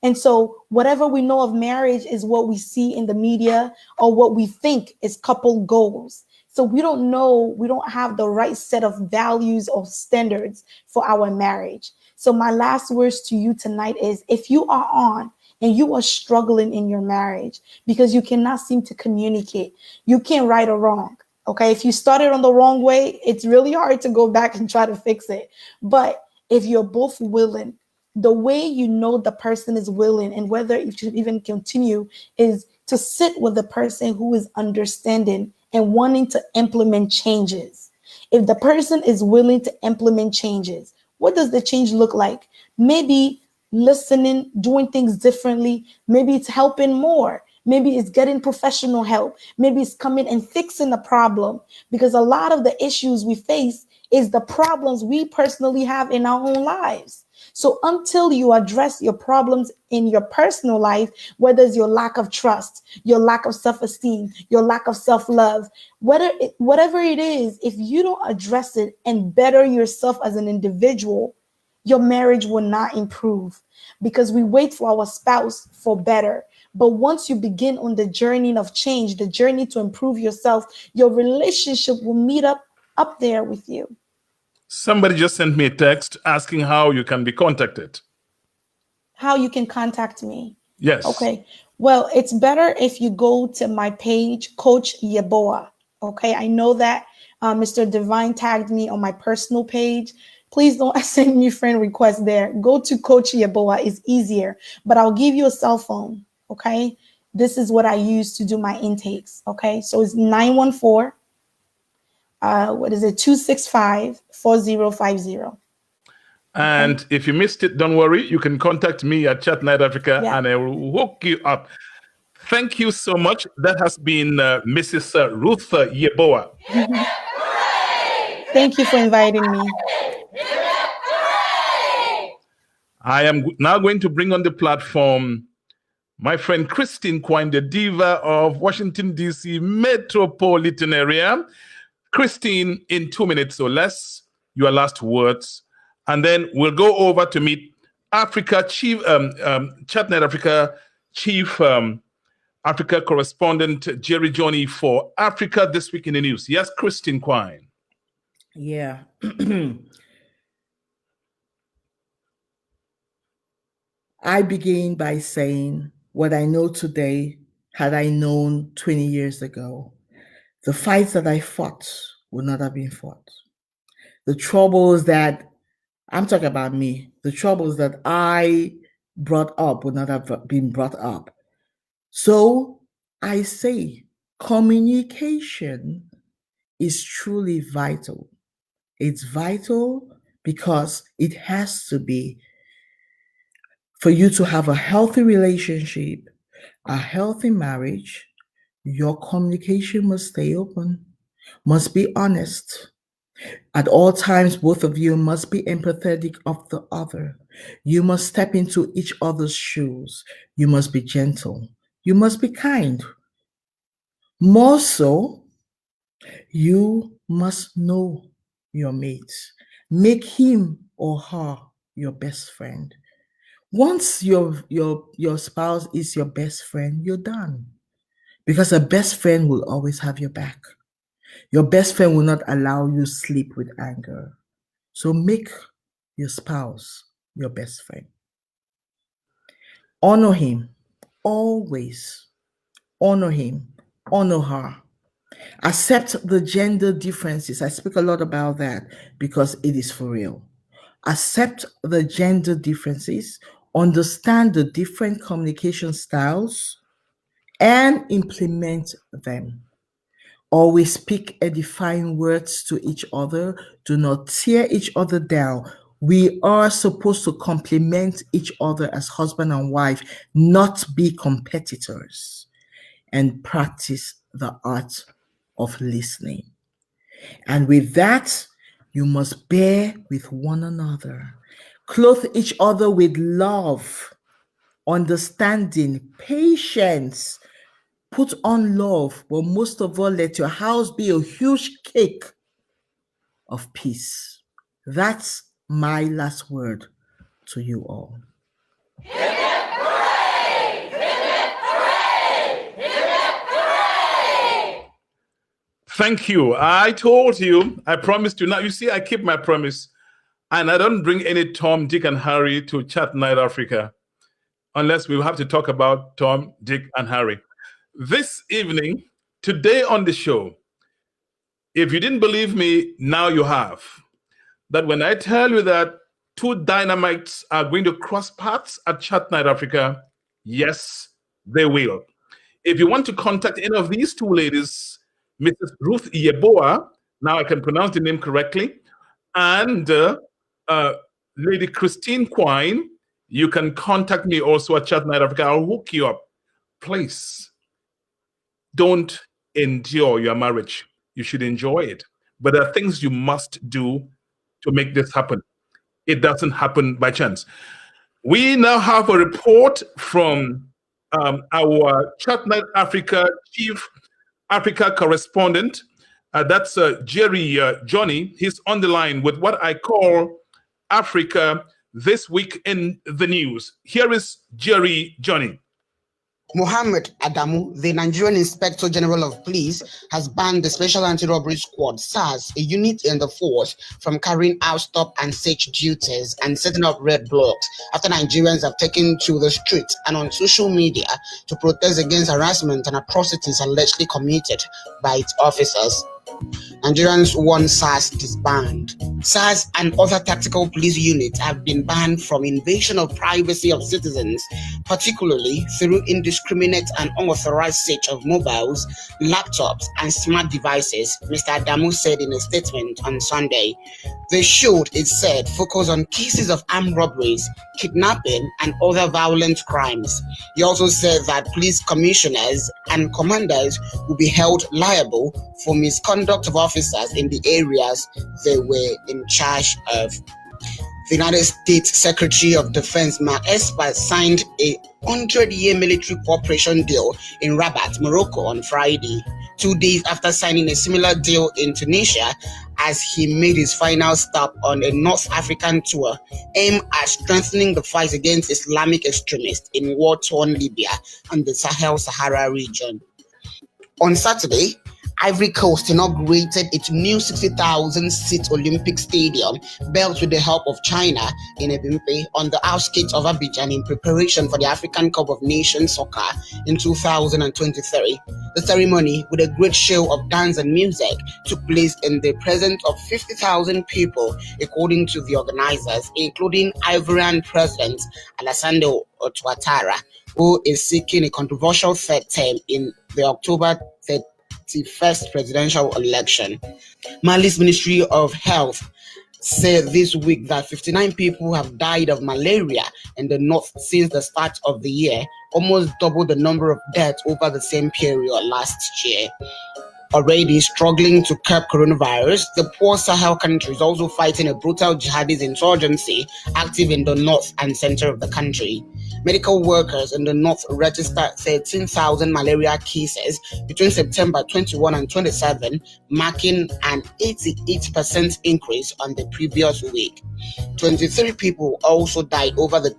And so whatever we know of marriage is what we see in the media or what we think is couple goals. So we don't know, we don't have the right set of values or standards for our marriage. So my last words to you tonight is, if you are on and you are struggling in your marriage because you cannot seem to communicate, you can't right or wrong. Okay, if you started on the wrong way, it's really hard to go back and try to fix it. But if you're both willing, the way you know the person is willing and whether you should even continue is to sit with the person who is understanding and wanting to implement changes. If the person is willing to implement changes, what does the change look like? Maybe listening, doing things differently. Maybe it's helping more. Maybe it's getting professional help. Maybe it's coming and fixing the problem, because a lot of the issues we face is the problems we personally have in our own lives. So until you address your problems in your personal life, whether it's your lack of trust, your lack of self-esteem, your lack of self-love, whatever it is, if you don't address it and better yourself as an individual, your marriage will not improve, because we wait for our spouse for better. But once you begin on the journey of change, the journey to improve yourself, your relationship will meet up there with you. Somebody just sent me a text asking how you can be contacted. How you can contact me. Yes. Okay. Well, it's better if you go to my page, Coach Yeboah. Okay. I know that Mr. Divine tagged me on my personal page. Please don't send me friend requests there. Go to Coach Yeboah. It's easier, but I'll give you a cell phone. Okay. This is what I use to do my intakes. Okay. So it's 914, 265 4050. And if you missed it, don't worry. You can contact me at Chat Night Africa and I will hook you up. Thank you so much. That has been Mrs. Ruth Yeboah. Thank you for inviting me. I am now going to bring on the platform my friend Christine Quine, the diva of Washington, D.C. metropolitan area. Christine, in 2 minutes or less, your last words. And then we'll go over to meet Africa Chief, Chatnet Africa Chief Africa correspondent Jerry Johnny for Africa This Week in the News. Yes, Christine Quine. Yeah. I begin by saying what I know today had I known 20 years ago. The fights that I fought would not have been fought. The troubles that, I'm talking about me, the troubles that I brought up would not have been brought up. So I say communication is truly vital. It's vital because it has to be. For you to have a healthy relationship, a healthy marriage, your communication must stay open, must be honest. At all times, both of you must be empathetic of the other. You must step into each other's shoes. You must be gentle. You must be kind. More so, you must know your mate. Make him or her your best friend. Once your spouse is your best friend, you're done. Because a best friend will always have your back. Your best friend will not allow you sleep with anger. So make your spouse your best friend. Honor him. Always. Honor him. Honor her. Accept the gender differences. I speak a lot about that because it is for real. Accept the gender differences, understand the different communication styles, and implement them. Always speak edifying words to each other. Do not tear each other down. We are supposed to complement each other as husband and wife, not be competitors, and practice the art of listening. And with that, you must bear with one another. Clothe each other with love, understanding, patience. Put on love, but most of all, let your house be a huge cake of peace. That's my last word to you all. Thank you. I told you, I promised you. Now, you see, I keep my promise. And I don't bring any Tom, Dick, and Harry to Chat Night Africa unless we have to talk about Tom, Dick, and Harry. This evening, today on the show, if you didn't believe me, now you have. That when I tell you that two dynamites are going to cross paths at Chat Night Africa, yes, they will. If you want to contact any of these two ladies, Mrs. Ruth Yeboah, now I can pronounce the name correctly, and Lady Christine Quine, you can contact me also at Chat Night Africa. I'll hook you up. Please, don't endure your marriage. You should enjoy it. But there are things you must do to make this happen. It doesn't happen by chance. We now have a report from our Chat Night Africa Chief Africa correspondent. That's Jerry Johnny. He's on the line with what I call Africa This Week in the News. Here is Jerry Johnny. Mohammed Adamu, the Nigerian Inspector General of Police, has banned the Special Anti-Robbery Squad (SARS), a unit in the force, from carrying out stop and search duties and setting up red blocks after Nigerians have taken to the streets and on social media to protest against harassment and atrocities allegedly committed by its officers. Nigerians want SARS disbanded. SARS and other tactical police units have been banned from invasion of privacy of citizens, particularly through indiscriminate and unauthorized search of mobiles, laptops, and smart devices, Mr. Adamu said in a statement on Sunday. The should, it said, focus on cases of armed robberies, kidnapping, and other violent crimes. He also said that police commissioners and commanders will be held liable for misconduct of officers in the areas they were in charge of. The United States Secretary of Defense Mark Esper signed a 100-year military cooperation deal in Rabat, Morocco on Friday, 2 days after signing a similar deal in Tunisia, as he made his final stop on a North African tour aimed at strengthening the fight against Islamic extremists in war-torn Libya and the Sahel-Sahara region. On Saturday, Ivory Coast inaugurated its new 60,000-seat Olympic stadium, built with the help of China, in Ebimpe, on the outskirts of Abidjan, in preparation for the African Cup of Nations Soccer in 2023. The ceremony, with a great show of dance and music, took place in the presence of 50,000 people, according to the organizers, including Ivorian President Alassane Ouattara, who is seeking a controversial third term in the October 31st presidential election. Mali's Ministry of Health said this week that 59 people have died of malaria in the north since the start of the year, almost double the number of deaths over the same period last year. Already struggling to curb coronavirus, the poor Sahel country is also fighting a brutal jihadist insurgency active in the north and center of the country. Medical workers in the north registered 13,000 malaria cases between September 21 and 27, marking an 88% increase on the previous week. 23 people also died over the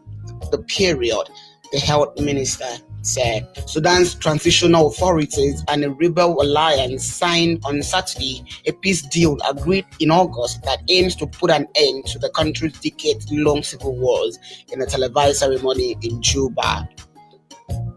period, the health minister said. Sudan's transitional authorities and a rebel alliance signed on Saturday a peace deal agreed in August that aims to put an end to the country's decade-long civil wars in a televised ceremony in Juba.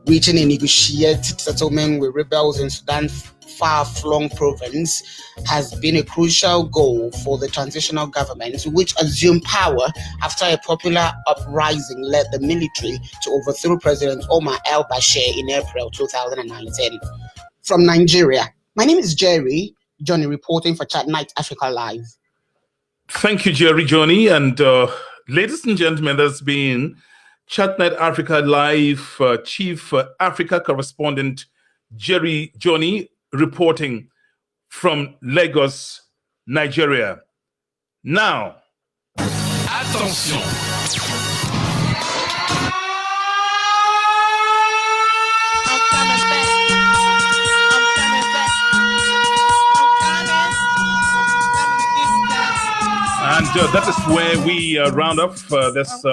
Reaching a negotiated settlement with rebels in Sudan's far-flung province has been a crucial goal for the transitional government, which assumed power after a popular uprising led the military to overthrow President Omar al-Bashir in April 2019. From Nigeria, my name is Jerry Johnny, reporting for Chat Night Africa Live. Thank you, Jerry Johnny. And ladies and gentlemen, there's been Chat Night Africa Live Chief Africa Correspondent Jerry Johnny reporting from Lagos, Nigeria. Now, attention. And that is where we round off this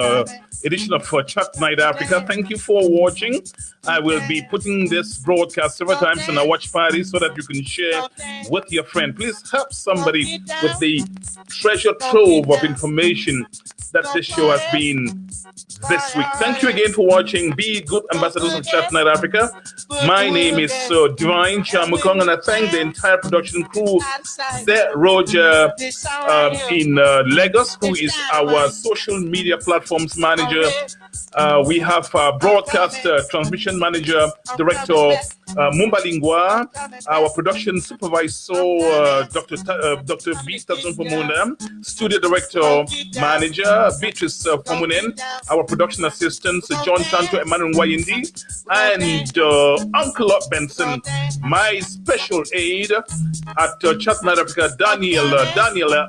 edition of Chat Night Africa. Thank you for watching. I will be putting this broadcast several times in a watch party so that you can share with your friend. Please help somebody with the treasure trove of information that this show has been this week. Thank you again for watching. Be good ambassadors of Chat Night Africa. My name is Divine Chamukong, and I thank the entire production crew. Sir Roger in Lagos, who is our social media platforms manager. We have broadcast transmission manager, director Mumbalingwa, our production supervisor, Dr. B. Pomuna, studio director manager, Beatrice Pomunen, our production assistants, John Tanto, Emmanuel Wayindi, and Uncle Benson, my special aide at Chat Night Africa, Daniel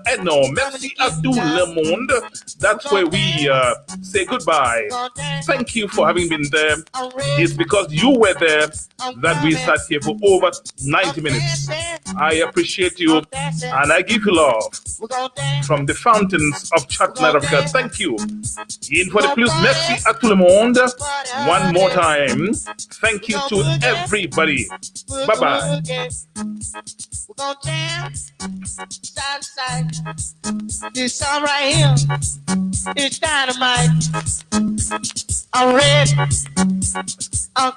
Eno. Merci à tout le monde. That's where we say goodbye. Thank you for having been there. It's because you were there that we sat here for over 90 minutes. I appreciate you and I give you love from the fountains of Chattanooga, Africa. Thank you. Une fois de plus, merci à tout le monde. One more time. Thank you to everybody. Bye bye. We're gonna jam side to side. This song right here is dynamite. I'm red. I'm